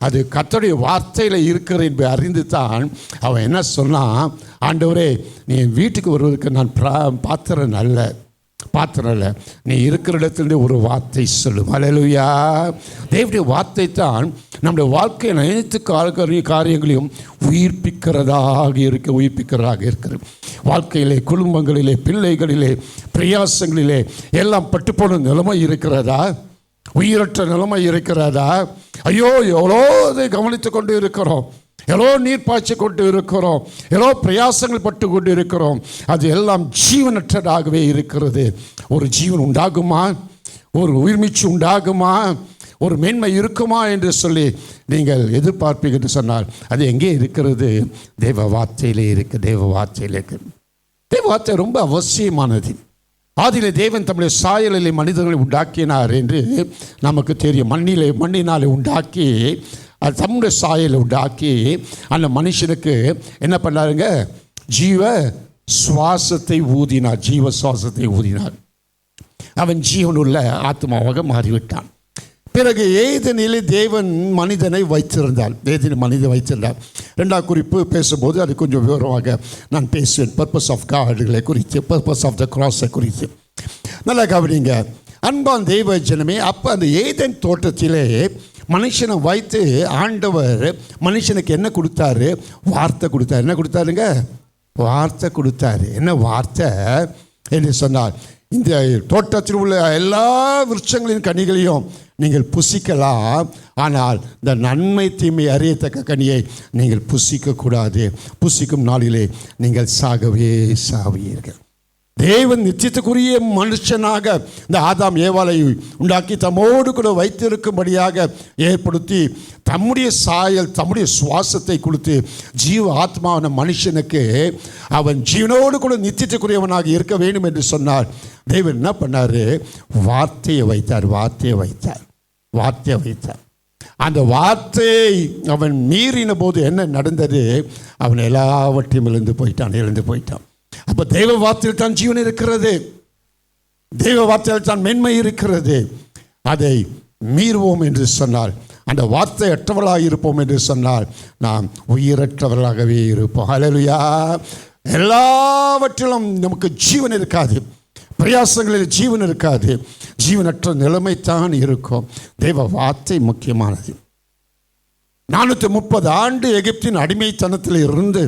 S5: அது கர்த்தருடைய வார்த்தையில் இருக்கிறது என்பதை அறிந்து தான் அவன் என்ன சொன்னான், ஆண்டவரே நீ வீட்டுக்கு வருவதற்கு நான் பாத்திரம் அல்ல, நீ இருக்கிற இடத்துல ஒரு வார்த்தை சொல்லும். ஹல்லேலூயா. தேவனுடைய வார்த்தை தான் நம்முடைய வாழ்க்கையில் அனைத்து காரியங்களையும் உயிர்ப்பிக்கிறதாக இருக்கிறது. வாழ்க்கையிலே, குடும்பங்களிலே, பிள்ளைகளிலே, பிரயாசங்களிலே எல்லாம் பட்டுப்போன நிலைமை இருக்கிறதா? உயிரற்ற நிலைமை இருக்கிறதா? ஐயோ எவ்வளோ அதை கவனித்து கொண்டு இருக்கிறோம், எவ்வளோ நீர் பாய்ச்சி கொண்டு இருக்கிறோம், எவ்வளோ பிரயாசங்கள் பட்டு கொண்டு இருக்கிறோம். அது எல்லாம் ஜீவனற்றதாகவே இருக்கிறது. ஒரு ஜீவன் உண்டாகுமா? ஒரு உயிர்மீச்சு உண்டாகுமா? ஒரு மேன்மை இருக்குமா என்று சொல்லி நீங்கள் எதிர்பார்ப்பீங்க என்று சொன்னால் அது எங்கே இருக்கிறது? தேவ வார்த்தையிலே இருக்கு. தேவ வார்த்தையிலே இருக்கு. தேவ வார்த்தை ரொம்ப அவசியமானது. ஆதியிலே தேவன் தம்முடைய சாயலிலே மனிதர்களை உண்டாக்கினார் என்று நமக்கு தெரியும். மண்ணினாலே உண்டாக்கி அது தம்முடைய சாயலை உண்டாக்கி அந்த மனுஷனுக்கு என்ன பண்ணாருங்க? ஜீவ சுவாசத்தை ஊதினார். ஜீவ சுவாசத்தை ஊதினார். அவன் ஜீவனுள்ள ஆத்மாவாக மாறிவிட்டான். பிறகு ஏதெனிலே தேவன் மனிதனை வைத்திருந்தார். மனிதனை வைத்திருந்தார். 2ஆம் குறிப்பு பேசும்போது அது கொஞ்சம் விவரமாக நான் பேசுவேன். பர்பஸ் ஆஃப் காடுகளை குறித்து, பர்பஸ் ஆஃப் த கிராஸை குறித்து. நல்லா கவனிங்க. அன்பான் தெய்வ ஜனமே, அப்போ அந்த ஏதேன் தோட்டத்திலே மனுஷனை வைத்து ஆண்டவர் மனுஷனுக்கு என்ன கொடுத்தாரு? வார்த்தை கொடுத்தாரு. என்ன கொடுத்தாருங்க? வார்த்தை கொடுத்தாரு. என்ன வார்த்தை என்று சொன்னார், இந்த தோட்டத்தில் உள்ள எல்லா விருட்சங்களின் கனிகளையும் நீங்கள் புசிக்கலாம், ஆனால் இந்த நன்மை தீமை அறியத்தக்க கனியை நீங்கள் புசிக்கக்கூடாது. புசிக்கும் நாளிலே நீங்கள் சாகவே சாவீர்கள். தேவன் நிச்சயத்துக்குரிய மனுஷனாக இந்த ஆதாம் ஏவாளை உண்டாக்கி தம்மோடு கூட வைத்திருக்கும்படியாக ஏற்படுத்தி தம்முடைய சாயல் தம்முடைய சுவாசத்தை கொடுத்து ஜீவ ஆத்மாவான மனுஷனுக்கு அவன் ஜீவனோடு கூட நிச்சயத்துக்குரியவனாக இருக்க வேண்டும் என்று சொன்னார். தேவன் என்ன பண்ணார்? வார்த்தையை வைத்தார். அந்த வார்த்தையை அவன் மீறின போது என்ன நடந்தது? அவன் எல்லாவற்றையும் இழந்து போயிட்டான். அப்போ தெய்வ வார்த்தையில் தான் ஜீவன் இருக்கிறது, தெய்வ வார்த்தையில் தான் மென்மை இருக்கிறது. அதை மீறுவோம் என்று சொன்னால், அந்த வார்த்தை அற்றவர்களாக இருப்போம் என்று சொன்னால் நாம் உயிரற்றவர்களாகவே இருப்போம். ஹல்லேலூயா. எல்லாவற்றிலும் நமக்கு ஜீவன் இருக்காது, பிரயாசங்களில் ஜீவன் இருக்காது, ஜீவனற்ற நிலைமைத்தான் இருக்கும். தெய்வ வார்த்தை முக்கியமானது. 430 ஆண்டு எகிப்தின் அடிமைத்தனத்தில் இருந்து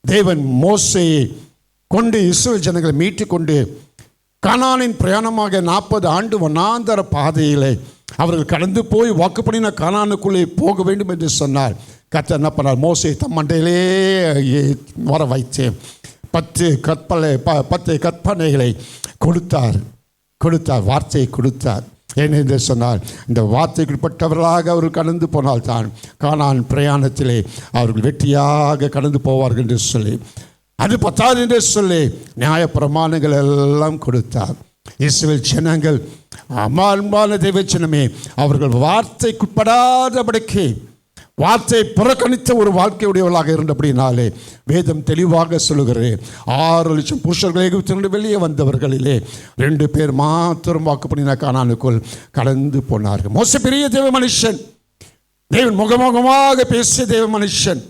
S5: தேவன் மோசேயை கொண்டு இஸ்ரவேல் ஜனங்களை மீட்டு கொண்டு கானானின் பிரயாணமாக 40 ஆண்டு வனாந்தர பாதையிலே அவர்கள் கடந்து போய் வாக்குப்படின கானானுக்குள்ளே போக வேண்டும் என்று சொன்னார். கர்த்தர் என்ன பண்ணார்? மோசே தம் மண்டையிலே வர வைத்து 10 கற்பனைகளை கொடுத்தார். வார்த்தையை கொடுத்தார். ஏனென்று சொன்னால், இந்த வார்த்தைக்குட்பட்டவர்களாக அவர்கள் கடந்து போனால்தான் கானான் பிரயாணத்திலே அவர்கள் வெற்றியாக கடந்து போவார்கள் என்று சொல்லி, அது பத்தாது என்று சொல்லி நியாயப்பிரமாணங்கள் எல்லாம் கொடுத்தார். இஸ்ரவேல் ஜனங்கள், அன்பான தெய்வ ஜனமே, அவர்கள் வார்த்தைக்குட்படாதபடிக்கு வார்த்தை புறக்கணித்த ஒரு வாழ்க்கையுடையவர்களாக இருந்தபடினாலே வேதம் தெளிவாக சொல்லுகிறது, 6 லட்சம் புருஷர்கள் எகிப்திலிருந்து வெளியே வந்தவர்களிலே 2 பேர் மாத்திரம் வாக்குப்படின கானானுக்குள் கடந்து போனார்கள். மோசே பெரிய தேவ மனுஷன், தேவன் முகமுகமாக பேசிய தேவ மனுஷன்,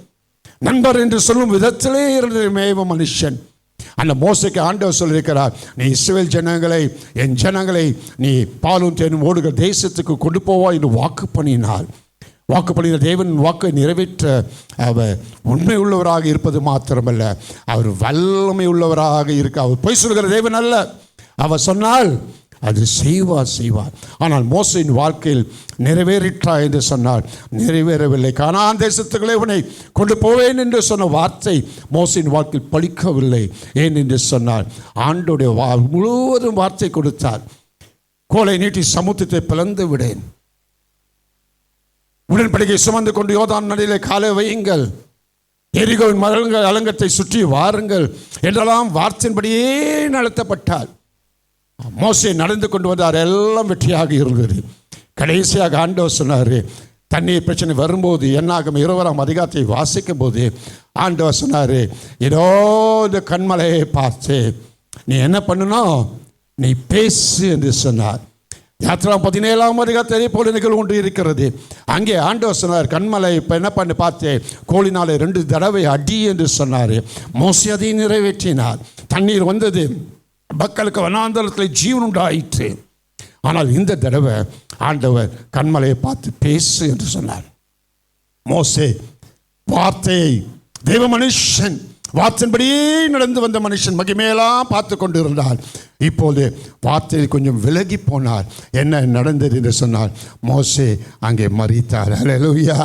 S5: நண்பர் என்று சொல்லும் விதத்திலே இருந்த மேவ மனுஷன். அந்த மோசைக்கு ஆண்டவர் சொல்லியிருக்கிறார், நீ இஸ்ரவேல் ஜனங்களை, என் ஜனங்களை நீ பாலும் தேனும் ஓடுகிற தேசத்துக்கு கொண்டு போவா என்று வாக்கு பண்ணினார். வாக்கு பண்ணின தேவன் வாக்கை நிறைவேற்ற அவர் உண்மை உள்ளவராக இருப்பது மாத்திரமல்ல, அவர் வல்லமை உள்ளவராக இருக்க. அவர் பொய் சொல்கிற தேவன் அல்ல. அவர் சொன்னால் அது செய்வார். ஆனால் மோசையின் வாழ்க்கையில் நிறைவேறிற்றா என்று சொன்னார், நிறைவேறவில்லை. கானான் தேசத்துக்குள்ளே உன்னை கொண்டு போவேன் என்று சொன்ன வார்த்தை மோசையின் வாழ்க்கையில் பலிக்கவில்லை. ஏன் என்று சொன்னார், ஆண்டோடைய முழுவதும் வார்த்தை கொடுத்தார். கோலை நீட்டி சமுத்திரத்தை பிளந்து விடேன், உடன்படிக்கை சுமந்து கொண்டு யோர்தான் நதியிலே காலை வையுங்கள், எரிகோவின் மரங்கள் அலங்கத்தை சுற்றி வாருங்கள் என்றெல்லாம் வார்த்தையின்படியே நடத்தப்பட்டார். மோசே நடந்து கொண்டு வந்தார். எல்லாம் வெற்றியாக இருந்தது. கடைசியாக ஆண்டவர் சொன்னார், தண்ணீர் பிரச்சனை வரும்போது என்னாகும் 20ஆம் அதிகாரத்தை வாசிக்கும் போது ஆண்டவர் சொன்னார், ஏதோ இந்த கண்மலையை பார்த்து நீ என்ன பண்ணணும், நீ பேசு என்று சொன்னார். யாத்ரா 17ஆம் அதிகாரத்தை போல நிகழ்வு ஒன்று இருக்கிறது. அங்கே ஆண்டவர் சொன்னார், கண்மலை இப்போ என்ன பண்ணி பார்த்து கோலினாலே 2 தடவை அடி என்று சொன்னார். மோசே அதை நிறைவேற்றினார். தண்ணீர் வந்தது, மக்களுக்கு வனாந்தரத்தில் ஜீவன் உண்டாயிற்று. ஆனால் இந்த தடவை ஆண்டவர் கண்மலையை பார்த்து பேசு என்று சொன்னார். மோசே வார்த்தையை, தேவ மனுஷன், வார்த்தையின்படியே நடந்து வந்த மனுஷன் மகிமையெல்லாம் பார்த்து கொண்டு இருந்தார். இப்போது வார்த்தையில் கொஞ்சம் விலகி போனார். என்ன நடந்தது என்று சொன்னார், மோசே அங்கே மரித்தார். ஹல்லேலூயா.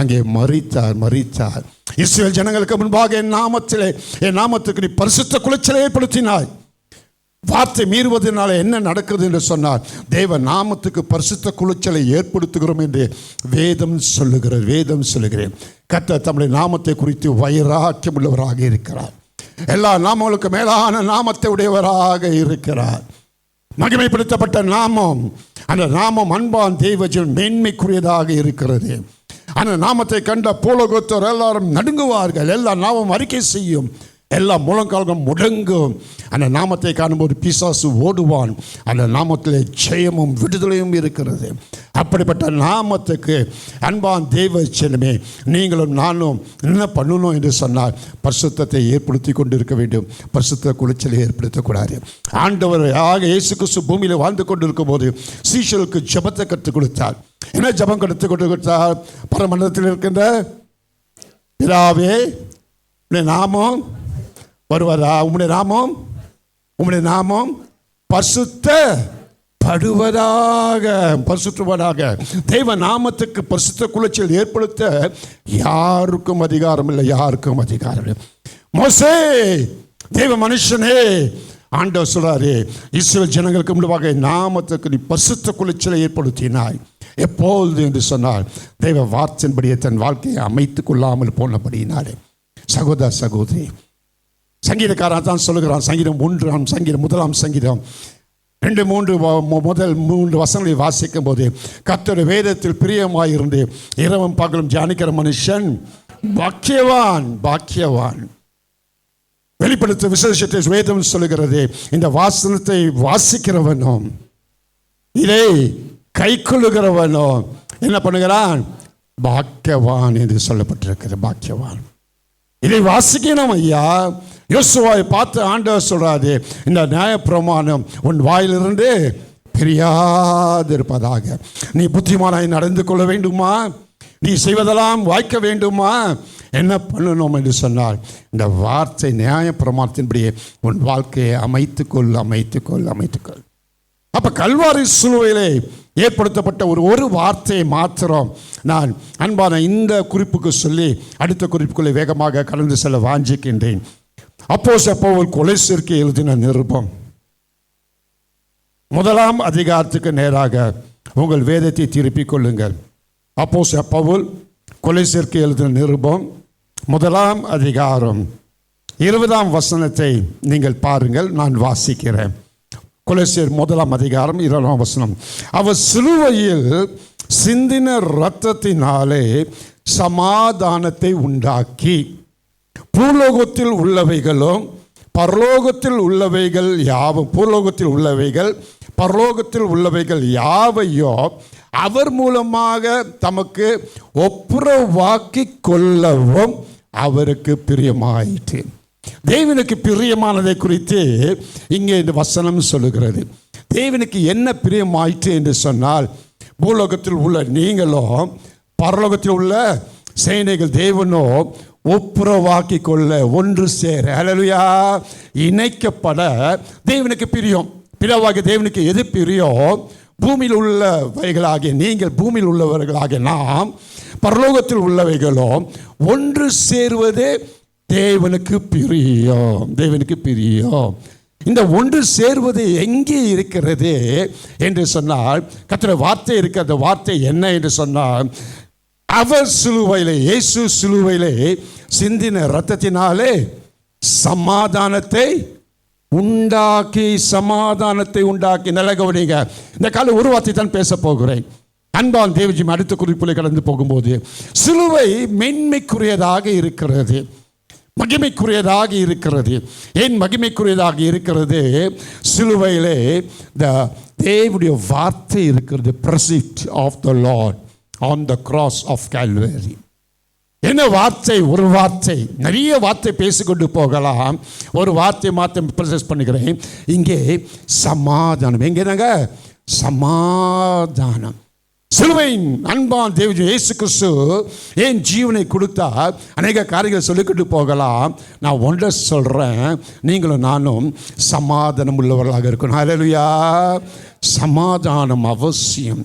S5: அங்கே மரித்தார். இஸ்ரவேல் ஜனங்களுக்கு முன்பாக என் நாமத்துக்கு நீ பரிசுத்த குலைச்சலை ஏற்படுத்தினாய். வார்த்தை மீறுவதனால என்ன நடக்கிறது என்று சொன்னார், தேவ நாமத்துக்கு பரிசுத்த குலைச்சலை ஏற்படுத்துகிறோம் என்று வேதம் சொல்லுகிறேன். கர்த்தர் தம்முடைய நாமத்தை குறித்து வைராக்கியம் உள்ளவராக இருக்கிறார். எல்லா நாமங்களுக்கு மேலான நாமத்தை உடையவராக இருக்கிறார். மகிமைப்படுத்தப்பட்ட நாமம், அந்த நாமம் அன்பான் தெய்வஜன் மேன்மைக்குரியதாக இருக்கிறது. அந்த நாமத்தை கண்ட பூலோகத்தோர் எல்லாரும் நடுங்குவார்கள். எல்லா நாமம் அறிக்கை செய்யும், எல்லா முழங்கால்களும் முடங்கும். அந்த நாமத்தை காணும்போது பிசாசு ஓடுவான். அந்த நாமத்திலே ஜெயமும் விடுதலையும் இருக்கிறது. அப்படிப்பட்ட நாமத்துக்கு அன்பான் தேவ ஜனமே, நீங்களும் நானும் என்ன பண்ணணும் என்று சொன்னால் பரிசுத்தத்தை ஏற்படுத்தி கொண்டிருக்க வேண்டும். பரிசுத்த குலைச்சலை ஏற்படுத்தக்கூடாது. ஆண்டவர் இயேசு கிறிஸ்து பூமியில் வாழ்ந்து கொண்டிருக்கும் போது சீஷர்களுக்கு ஜெபத்தை கற்றுக் கொடுத்தார். என்ன ஜெபம் கற்றுக் கொடுத்தார்? பரமண்டலத்தில் இருக்கின்ற பிதாவே, உம்முடைய நாமம் வருவதா, உம்முடைய நாமம் பரிசுத்தப்படுவதாக. தெய்வ நாமத்துக்கு பரிசுத்த குலைச்சல் ஏற்படுத்த யாருக்கும் அதிகாரம் இல்லை. மோசே, தெய்வ மனுஷனே, ஆண்டவர் சொல்றாரு, இஸ்ரவேல் ஜனங்களுக்கு முன்பாக நாமத்துக்கு நீ பரிசுத்த குலைச்சலை ஏற்படுத்தினாய். எப்பொழுது என்று சொன்னால் தெய்வ வார்த்தையின்படியே தன் வாழ்க்கையை அமைத்துக் கொள்ளாமல் போனபடியினாலே. சகோதர சகோதரி, சங்கீதக்காரன் தான் சொல்லுகிறான். சங்கீதம் 1 சங்கீதம் 2-3 முதல் வசனங்களை வாசிக்கும் போது, கர்த்தருடைய வேதத்தில் பிரியமாயிருந்து இரவும் பகலும் தியானிக்கிற மனுஷன் பாக்கியவான். வெளிப்படுத்த விசேஷத்தை வேதம் சொல்லுகிறது, இந்த வாசனத்தை வாசிக்கிறவனும் இதை கை கொள்ளுகிறவனோ என்ன பண்ணுகிறான்? பாக்கியவான் என்று சொல்லப்பட்டிருக்கிறது. பாக்கியவான். இதை வாசிக்கணும் ஐயா. யோசுவாவை பார்த்து ஆண்டவர் சொல்றாரு, இந்த நியாயப்பிரமாணம் உன் வாயிலிருந்து பிரியாதிருப்பதாக. நீ புத்திமானாய் நடந்து கொள்ள வேண்டுமா? நீ செய்வதெல்லாம் வாய்க்க வேண்டுமா? என்ன பண்ணணும் என்று சொன்னால் இந்த வார்த்தை நியாயப்பிரமாணத்தின்படியே உன் வாழ்க்கையை அமைத்துக்கொள். அப்ப கல்வாரி சிலுவையிலே ஏற்படுத்தப்பட்ட ஒரு வார்த்தையை மாத்திரம் நான் அன்பான இந்த குறிப்புக்கு சொல்லி அடுத்த குறிப்புக்குள்ளே வேகமாக கடந்து செல்ல வாஞ்சிக்கின்றேன். அப்போஸ்தலர் பவுல் கொலோசியருக்கு எழுதின நிருபம் 1 அதிகாரத்துக்கு நேராக உங்கள் வேதத்தை திருப்பிக் கொள்ளுங்கள். அப்போஸ்தலர் பவுல் கொலோசியருக்கு எழுதின நிருபம் 1 அதிகாரம் 20 வசனத்தை நீங்கள் பாருங்கள். நான் வாசிக்கிறேன். கொலோசியர் 1 அதிகாரம் 20 வசனம். அவர் சிலுவையில் சிந்தின இரத்தத்தினாலே சமாதானத்தை உண்டாக்கி பூலோகத்தில் உள்ளவைகளும் பரலோகத்தில் உள்ளவைகள் யாவையோ அவர் மூலமாக தமக்கு ஒப்புரவாக்கி கொள்ளவும் அவருக்கு பிரியமாயிற்று. தேவனுக்கு பிரியமானதை குறித்து இங்கே இந்த வசனம் சொல்லுகிறது. தேவனுக்கு என்ன பிரியமாயிற்று என்று சொன்னால், பூலோகத்தில் உள்ள நீங்களோ பரலோகத்தில் உள்ள சேனைகள் தேவனோ ஒப்புரவாக்கி கொள்ள ஒன்று சேர, ஹல்லேலூயா, இணைக்கப்பட தேவனுக்கு பிரியம். பிதாவாகிய தேவனுக்கு எது பிரியம்? பூமியில் உள்ளவைகளாகிய நீங்கள், பூமியில் உள்ளவர்களாகிய நாம், பரலோகத்தில் உள்ளவைகளோ ஒன்று சேருவதே தேவனுக்கு பிரியம். இந்த ஒன்று சேர்வது எங்கே இருக்கிறது என்று சொன்னால், கர்த்தருடைய வார்த்தை இருக்கு. அந்த வார்த்தை என்ன என்று சொன்னால், அவர் சிலுவையிலே, இயேசு சிலுவையிலே சிந்தின இரத்தத்தினாலே சமாதானத்தை உண்டாக்கி. நல்ல கவனிங்க, இந்த கால ஒரு வார்த்தை தான் பேச போகிறேன். அன்பான் தேவஜி, அடுத்த குறிப்பில் கடந்து போகும்போது, சிலுவை மென்மைக்குரியதாக இருக்கிறது, மகிமைக்குரியதாக இருக்கிறது. ஏன் மகிமைக்குரியதாக இருக்கிறது? சிலுவையிலே தேவனுடைய வார்த்தை இருக்கிறது. Precept of the Lord on the cross of Calvary. என்ன வார்த்தை? ஒரு வார்த்தை. நிறைய வார்த்தை பேசிக்கொண்டு போகலாம். ஒரு வார்த்தை மாத்திரம் ப்ரொசஸ் பண்ணுகிறேன். இங்கே சமாதானம். எங்கேனாங்க? சமாதானம். சிலுவையின் அன்பான் தேவ இயேசு கிறிஸ்து ஏன் ஜீவனை கொடுத்தா? அநேக காரியங்கள் சொல்லிக்கிட்டு போகலாம். நான் ஒன்றை சொல்கிறேன், நீங்களும் நானும் சமாதானம் உள்ளவர்களாக இருக்கணும். ஹல்லேலூயா. சமாதானம் அவசியம்.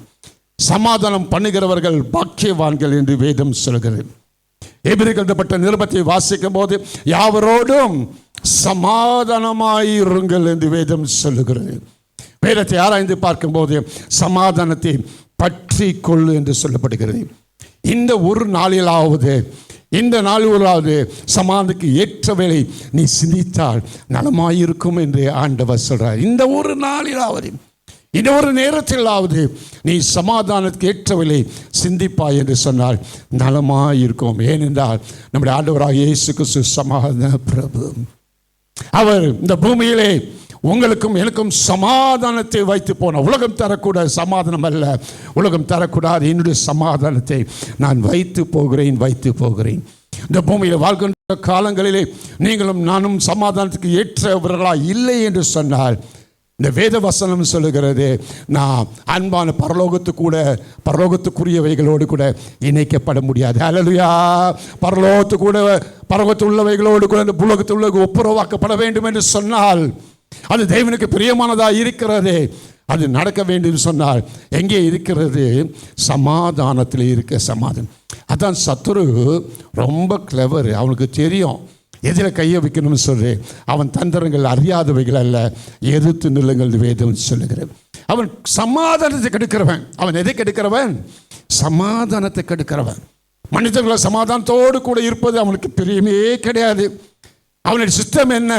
S5: சமாதானம் பண்ணுகிறவர்கள் பாக்கியவான்கள் என்று வேதம் சொல்கிறது. எபிரேயருக்கு எழுதப்பட்ட நிருபத்தை வாசிக்கும் போது, யாவரோடும் சமாதானமாயிருங்கள் என்று வேதம் சொல்லுகிறது. வேதத்தை ஆராய்ந்து பார்க்கும்போது சமாதானத்தை பற்றி கொள்ளு என்று சொல்லப்படுகிறது. இந்த ஒரு நாளிலாவது சமாதானத்துக்கு ஏற்ற வேலை நீ சிந்தித்தால் நலமாயிருக்கும் என்று ஆண்டவர் சொல்றார். இந்த ஒரு நாளிலாவது, இந்த ஒரு நேரத்திலாவது நீ சமாதானத்துக்கு ஏற்றவில்லை சிந்திப்பாய் என்று சொன்னால் நலமாயிருக்கும். ஏனென்றால் நம்முடைய ஆண்டவராக இயேசு கிறிஸ்து சமாதான பிரபு. அவர் இந்த பூமியிலே உங்களுக்கும் எனக்கும் சமாதானத்தை வைத்து போன. உலகம் தரக்கூட சமாதானம் அல்ல, உலகம் தரக்கூடாது என்னுடைய சமாதானத்தை நான் வைத்து போகிறேன். இந்த பூமியில் வாழ்கின்ற காலங்களிலே நீங்களும் நானும் சமாதானத்துக்கு ஏற்றவர்களா இல்லை என்று சொன்னால், இந்த வேத வசனம் சொல்லுகிறது, நான் அன்பான பரலோகத்துக்குரியவைகளோடு கூட இணைக்கப்பட முடியாது. அல்லேலூயா. பரலோகத்து உள்ளவைகளோடு கூட இந்த புலகத்தில் உள்ள ஒப்புரவாக்கப்பட வேண்டும் என்று சொன்னால், அது தேவனுக்கு பிரியமானதாக இருக்கிறது. அது நடக்க வேண்டும் சொன்னால் எங்கே இருக்கிறது? சமாதானத்தில் இருக்க சமாதானம். அதான் சத்துரு ரொம்ப கிளவர். அவனுக்கு தெரியும் எதில் கையை வைக்கணும்னு சொல்லி. அவன் தந்திரங்கள் அறியாதவைகள் அல்ல, எதிர்த்து நில்லுங்கள் வேதம் சொல்லுகிறது. அவன் சமாதானத்தை கெடுக்கிறவன். அவன் எதை கெடுக்கிறவன்? சமாதானத்தை கெடுக்கிறவன். மனிதர்களை சமாதானத்தோடு கூட இருப்பது அவனுக்கு பிரியமே கிடையாது. அவனுடைய சிஸ்டம் என்ன?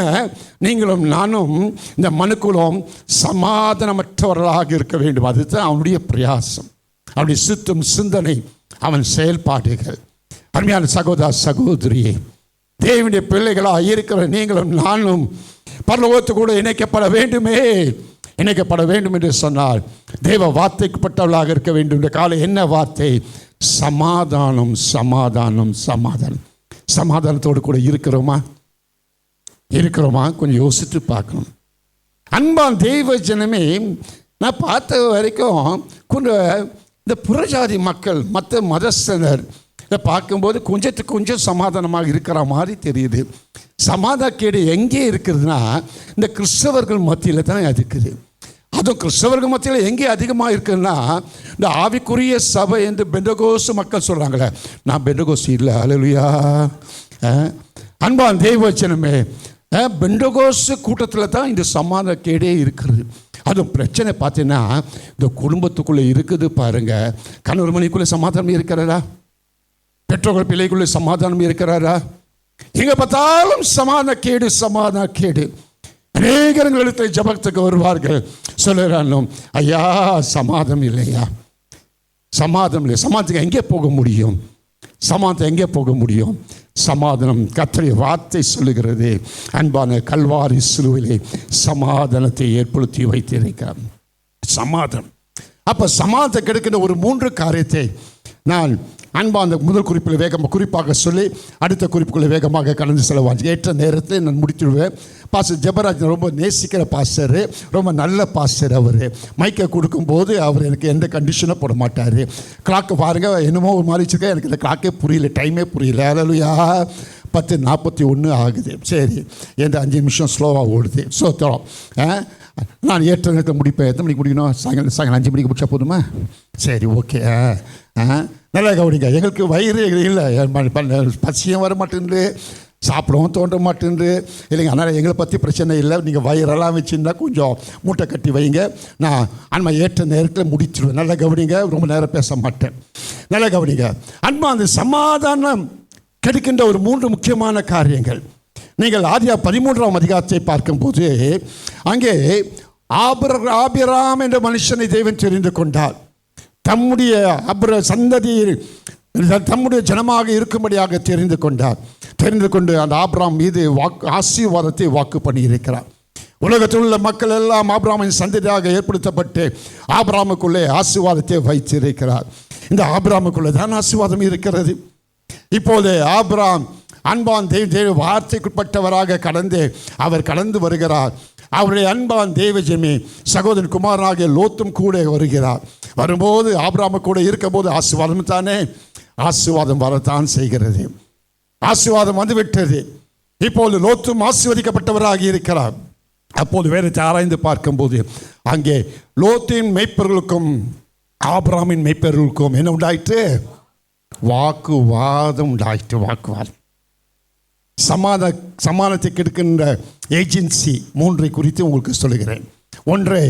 S5: நீங்களும் நானும் இந்த மனுக்குலம் சமாதானமற்றவர்களாக இருக்க வேண்டும். அதுதான் அவனுடைய பிரயாசம், அவனுடைய சித்தம், சிந்தனை, அவன் செயல்பாடுகள். அருமையான சகோதர சகோதரியே, தேவனுடைய பிள்ளைகளாக இருக்கிற நீங்களும் நானும் பரலோகத்து கூட இணைக்கப்பட வேண்டும் என்று சொன்னால் தேவ வார்த்தைக்குப்பட்டவர்களாக இருக்க வேண்டும். இந்த காலம் என்ன வார்த்தை? சமாதானம், சமாதானம், சமாதானம். சமாதானத்தோடு கூட இருக்கிறோமா? கொஞ்சம் யோசித்து பார்க்கணும். அன்பான் தெய்வ ஜனமே, நான் பார்த்த வரைக்கும் இந்த புறஜாதி மக்கள், மற்ற மதஸ்தனர் இதை பார்க்கும்போது கொஞ்சம் சமாதானமாக இருக்கிற மாதிரி தெரியுது. சமாதானக்கேடு எங்கே இருக்குதுன்னா இந்த கிறிஸ்தவர்கள் மத்தியில் தான் இருக்குது. அதுவும் கிறிஸ்தவர்கள் மத்தியில் எங்கே அதிகமாக இருக்குதுன்னா இந்த ஆவிக்குரிய சபை என்று பெந்தகோசு மக்கள் சொல்கிறாங்களே, நான் பெந்தகோசு இல்லை. அல்லேலூயா. அன்பான் தெய்வச்சனமே, பெந்தகோசு கூட்டத்தில் தான் இந்த சமாதானக்கேடே இருக்கிறது. அதுவும் பிரச்சனை பார்த்தீங்கன்னா இந்த குடும்பத்துக்குள்ளே இருக்குது பாருங்க. கணவர் மணிக்குள்ளே சமாதானம் இருக்கிறதா? பெற்றோர்கள் பிள்ளைக்குள்ளே சமாதானம் இருக்கிறாரா? எங்கே பார்த்தாலும் சமாதான கேடு. அநேகங்களிடத்தில் ஜபத்துக்கு வருவார்கள், சொல்லுறாங்க, ஐயா சமாதானம் இல்லையா, சமாதானம் இல்லை. சமாதானத்துக்கு எங்கே போக முடியும்? சமாதானம் கர்த்தருடைய வார்த்தை சொல்லுகிறது. அன்பான கல்வாரி சிலுவையிலே சமாதானத்தை ஏற்படுத்தி வைத்திருக்கிறார். சமாதானம். அப்போ சமாதானத்தை கிடைக்கின்ற ஒரு 3 காரியத்தை நான் அந்த முதல் குறிப்பில் குறிப்பாக சொல்லி அடுத்த குறிப்புக்குள்ளே வேகமாக கடந்து செலவாச்சு. ஏற்ற நேரத்தில் நான் முடித்துடுவேன். பாஸ்டர் ஜெபராஜ் ரொம்ப நேசிக்கிற பாஸ்டர், ரொம்ப நல்ல பாஸ்டர். அவர் மைக்கை கொடுக்கும்போது அவர் எனக்கு எந்த கண்டிஷனும் போட மாட்டார். கிளாக்கு பாருங்கள், என்னமோ ஒரு மாதிரி வச்சுருக்கேன், எனக்கு இந்த கிளாக்கே புரியல, டைமே புரியல. அல்லேலூயா. 10:41 ஆகுது. சரி, எந்த 5 நிமிஷம் ஸ்லோவாக ஓடுது. தரோம். நான் ஏற்ற நேரத்தில் முடிப்பேன். எத்தனை மணிக்கு முடிக்கணும்? சாயங்காலம் 5 மணிக்கு முடிச்சா போதுமா? சரி, ஓகே. நல்லா கவனிங்க. எங்களுக்கு வயிறு இல்லை, பசியும் வர மாட்டேங்குது, சாப்பிடவும் தோன்ற மாட்டேங்குது இல்லைங்க. அதனால் எங்களை பற்றி பிரச்சனை இல்லை. நீங்கள் வயிறெல்லாம் வச்சுருந்தா கொஞ்சம் மூட்டை கட்டி வைங்க, நான் ஏற்ற நேரத்தில் முடிச்சிடுவேன். நல்லா கவனிங்க, ரொம்ப நேரம் பேச மாட்டேன். நல்லா கவனிங்க. அந்த சமாதானம் கிடைக்கின்ற ஒரு 3 முக்கியமான காரியங்கள். நீங்கள் ஆதியா 13ஆம் அதிகாரத்தை பார்க்கும்போது அங்கே ஆபிரகாம் என்ற மனுஷனை தேவன் தெரிந்து கொண்டார். தம்முடைய சந்ததியில் தம்முடைய ஜனமாக இருக்கும்படியாக தெரிந்து கொண்டு அந்த ஆபிரகாம் மீது ஆசீர்வாதத்தை வாக்கு பண்ணியிருக்கிறார். உலகத்தில் உள்ள மக்கள் எல்லாம் ஆபிரகாமின் சந்ததியாக ஏற்படுத்தப்பட்டு ஆபிரகாமுக்குள்ளே ஆசீர்வாதத்தை வைத்திருக்கிறார். இந்த ஆபிரகாமுக்குள்ளே தான் ஆசீர்வாதம் இருக்கிறது. இப்போது ஆபிரகாம் அன்பான் தேவ வார்த்தைக்குட்பட்டவராக அவர் கடந்து வருகிறார். அவருடைய அன்பான் தேவஜமே சகோதரன் குமாரனாகிய லோத்தும் கூட வருகிறார். வரும்போது ஆபிரகாம் கூட இருக்கும்போது ஆசீர்வாதம் தானே, ஆசீர்வாதம் வரத்தான் செய்கிறது. ஆசீர்வாதம் வந்துவிட்டது. இப்போது லோத்தும் ஆசீர்வதிக்கப்பட்டவராக இருக்கிறார். அப்போது வேதத்தை ஆராய்ந்து பார்க்கும்போது அங்கே லோத்தின் மெய்ப்பர்களுக்கும் ஆபிரகாமின் மெய்ப்பர்களுக்கும் என்ன உண்டாயிற்று? வாக்குவாதம் உண்டாயிற்று. சமாதானத்தை கெடுக்கின்ற ஏஜென்சி 3 குறித்து உங்களுக்கு சொல்லுகிறேன். ஒன்று,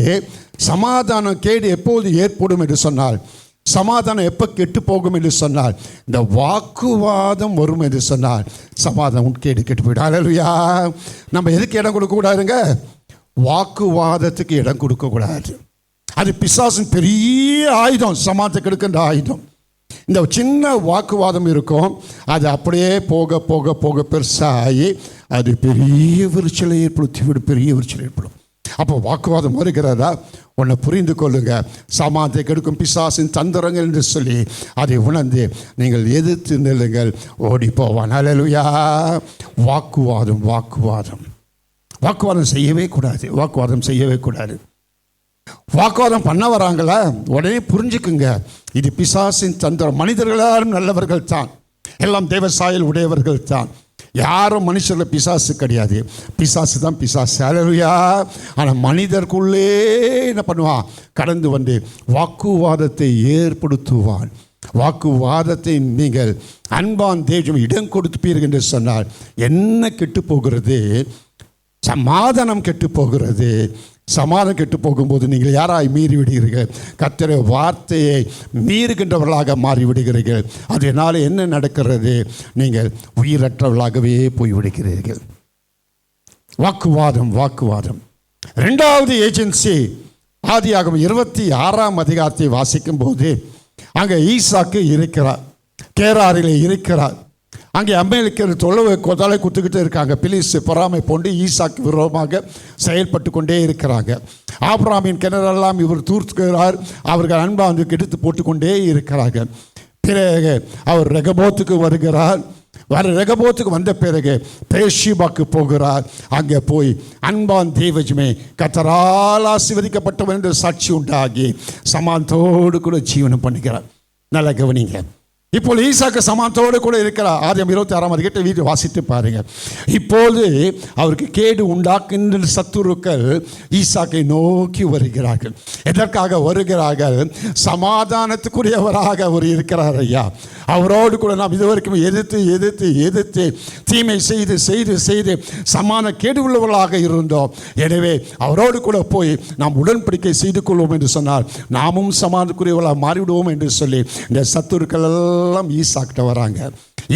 S5: சமாதானம் கேடு எப்போது ஏற்படும் என்று சொன்னால், சமாதானம் எப்போ கெட்டு போகும் என்று சொன்னால், இந்த வாக்குவாதம் வரும் என்று சொன்னால் சமாதானம் கேடு கெட்டு போயிடும். அல்லேலூயா. நம்ம எதுக்கு இடம் கொடுக்கக்கூடாதுங்க? வாக்குவாதத்துக்கு இடம் கொடுக்கக்கூடாது. அது பிசாசின் பெரிய ஆயுதம், சமாதானத்தை கெடுக்கின்ற ஆயுதம். இந்த சின்ன வாக்குவாதம் இருக்கும், அது அப்படியே போக போக போக பெருசாகி அது பெரிய விரிச்சலை ஏற்படுத்திவிடும். அப்போ வாக்குவாதம் வருகிறதா? உன்னை புரிந்து கொள்ளுங்க. சமாதானத்தை கெடுக்கும் பிசாசின் தந்திரங்கள் என்று சொல்லி அதை உணர்ந்து நீங்கள் எதிர்த்து நில்லுங்கள், ஓடி போவான். அல்லேலூயா. வாக்குவாதம் வாக்குவாதம் வாக்குவாதம் செய்யவே கூடாது. வாக்குவாதம் செய்யவே கூடாது. வாக்குவாதம் பண்ண வராங்களா, உடனே புரிஞ்சுக்குங்க, இது பிசாசின் தந்திரம். மனிதர்கள் எல்லாரும் நல்லவர்கள் தான், எல்லாம் தேவசாயல் உடையவர்கள் தான். யாரும் மனுஷரில் பிசாசு கிடையாது, பிசாசு தான் பிசாசு. அல்லேலூயா. ஆனால் மனிதருக்குள்ளே என்ன பண்ணுவான்? கடந்து வந்து வாக்குவாதத்தை ஏற்படுத்துவான். வாக்குவாதத்தை நீங்கள் அன்பான் தேவம் இடம் கொடுப்பீர்கள் என்று சொன்னால் என்ன கெட்டு போகிறது? சமாதானம் கெட்டு போகிறது. சமாதானம் கெட்டு போகும்போது நீங்கள் யாராய் மீறி விடுகிறீர்கள்? கர்த்தருடைய வார்த்தையை மீறுகின்றவர்களாக மாறிவிடுகிறீர்கள். அதனால் என்ன நடக்கிறது? நீங்கள் உயிரற்றவர்களாகவே போய்விடுகிறீர்கள். வாக்குவாதம் வாக்குவாதம். இரண்டாவது ஏஜென்சி ஆதியாகமம் 26ஆம் அதிகாரத்தை வாசிக்கும் போது அங்கே ஈசாக்கு இருக்கிறார், கேராரிலே இருக்கிறார். அங்கே அமெரிக்கர் தொலை குத்துக்கிட்டு இருக்காங்க. பிலிஸ் பொறாமை போண்டு ஈசாக்கு விரோதமாக செயல்பட்டு கொண்டே இருக்கிறாங்க. ஆபிரகாமின் கிணறெல்லாம் இவர் தூர்த்துக்கிறார். அவர்கள் அன்பா வந்து கெடுத்து போட்டுக்கொண்டே இருக்கிறார்கள். பிறகு அவர் ரெகபோத்துக்கு வருகிறார். ரெகபோத்துக்கு வந்த பிறகு பேர்ஷிபாக்கு போகிறார். அங்கே போய் அன்பான் தேவஜமே கர்த்தரால் ஆசீர்வதிக்கப்பட்டவன் என்று சாட்சி உண்டாகி சமாதானத்தோடு கூட ஜீவனம் பண்ணுகிறார். நல்லா கவனிங்க. இப்போது ஈசாக்கு சமாதானத்தோடு கூட இருக்கிறார். ஆதியாகமம் 26ஆம் அதிகாரத்தை வீட்டு வாசித்து பாருங்க. இப்போது அவருக்கு கேடு உண்டாக்குகின்ற சத்துருக்கள் ஈசாக்கை நோக்கி வருகிறார்கள். எதற்காக வருகிறார்கள்? சமாதானத்துக்குரியவராக அவர் இருக்கிறார் ஐயா. அவரோடு கூட நாம் இதுவரைக்கும் எதிர்த்து எதிர்த்து எதிர்த்து தீமை செய்து செய்து செய்து சமான கேடு உள்ளவர்களாக இருந்தோம். எனவே அவரோடு கூட போய் நாம் உடன்படிக்கை செய்து கொள்வோம் என்று சொன்னால் நாமும் சமாதானத்துக்குரியவர்களாக மாறிவிடுவோம் என்று சொல்லி இந்த சத்துருக்கள் எல்லாம் ஈசாக்கிட்ட வராங்க.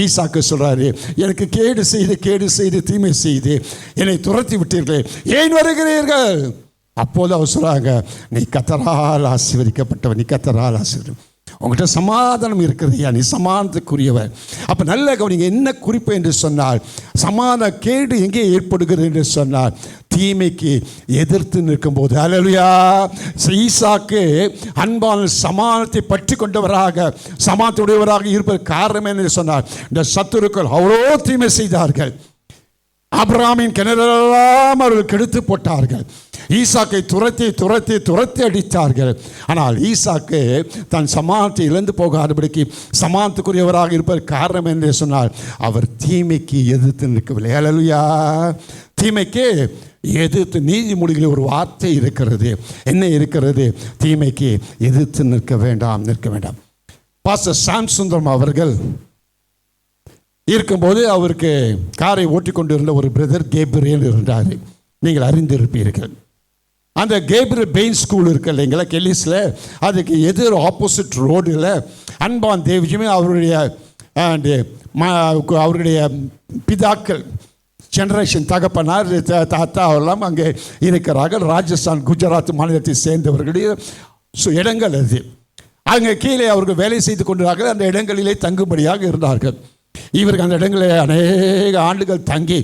S5: ஈசாக்கு சொல்றாரு, எனக்கு கேடு செய்து தீமை செய்து என்னை துரத்தி விட்டீர்களே, ஏன் வருகிறீர்கள்? அப்போது அவர் சொல்றாங்க, நீ கர்த்தரால் ஆசீர்வதிக்கப்பட்டவன், நீ கர்த்தரால் ஆசீர்வதி, உங்கள்கிட்ட சமாதானம் இருக்கிறதையா, நீ சமாதானத்துக்குரியவர். அப்போ நல்ல கவனிங்க, என்ன குறிப்பு என்று சொன்னால் சமாதான கேடு எங்கே ஏற்படுகிறது என்று சொன்னால் தீமைக்கு எதிர்த்து நிற்கும் போது. அல்லேலூயா. ஈசாக்கு அன்பான சமாதானத்தை பற்றி கொண்டவராக சமாதானத்துடையவராக இருப்பது காரணம் என்று சொன்னார். இந்த சத்துருக்கள் அவ்வளோ தீமை செய்தார்கள். ஆபிரகாமின் கிணறெல்லாம் அவர்கள் கெடுத்து போட்டார்கள். ஈசாக்கை துரத்தி துரத்தி துரத்தி அடித்தார்கள். ஆனால் ஈசாக்கு தன் சமாதானத்தை இழந்து போகாதபடிக்கு சமாதானத்துக்குரியவராக இருப்பது காரணம் என்று சொன்னால் அவர் தீமைக்கு எதிர்த்து நிற்கவில்லை. அல்லேலூயா. தீமைக்கு எதிர்த்து நீதிமொழிகளில் ஒரு வார்த்தை இருக்கிறது. என்ன இருக்கிறது? தீமைக்கு எதிர்த்து நிற்க வேண்டாம், நிற்க வேண்டாம். பாஸ்டர் சாம் சுந்தரம் அவர்கள் இருக்கும்போது அவருக்கு காரை ஓட்டிக்கொண்டிருந்த ஒரு பிரதர் கேப்ரியல் இருந்தார். நீங்கள் அறிந்திருப்பீர்கள். அந்த கேப்ரியல் பெயின் ஸ்கூல் இருக்கு இல்லைங்களா கெல்லிஸில், அதுக்கு எதிர் ஆப்போசிட் ரோடில் அன்பான் தேவஜியுமே அவருடைய பிதாக்கள் ஜெனரேஷன் தகப்பனார் தாத்தா எல்லாம் அங்கே இருக்கிறார்கள். ராஜஸ்தான் குஜராத் மாநிலத்தை சேர்ந்தவர்களுடைய இடங்கள் அது. அங்கே கீழே அவர்கள் வேலை செய்து கொண்டார்கள். அந்த இடங்களிலே தங்கும்படியாக இருந்தார்கள். இவர்கள் அந்த இடங்களில் அநேக ஆண்டுகள் தங்கி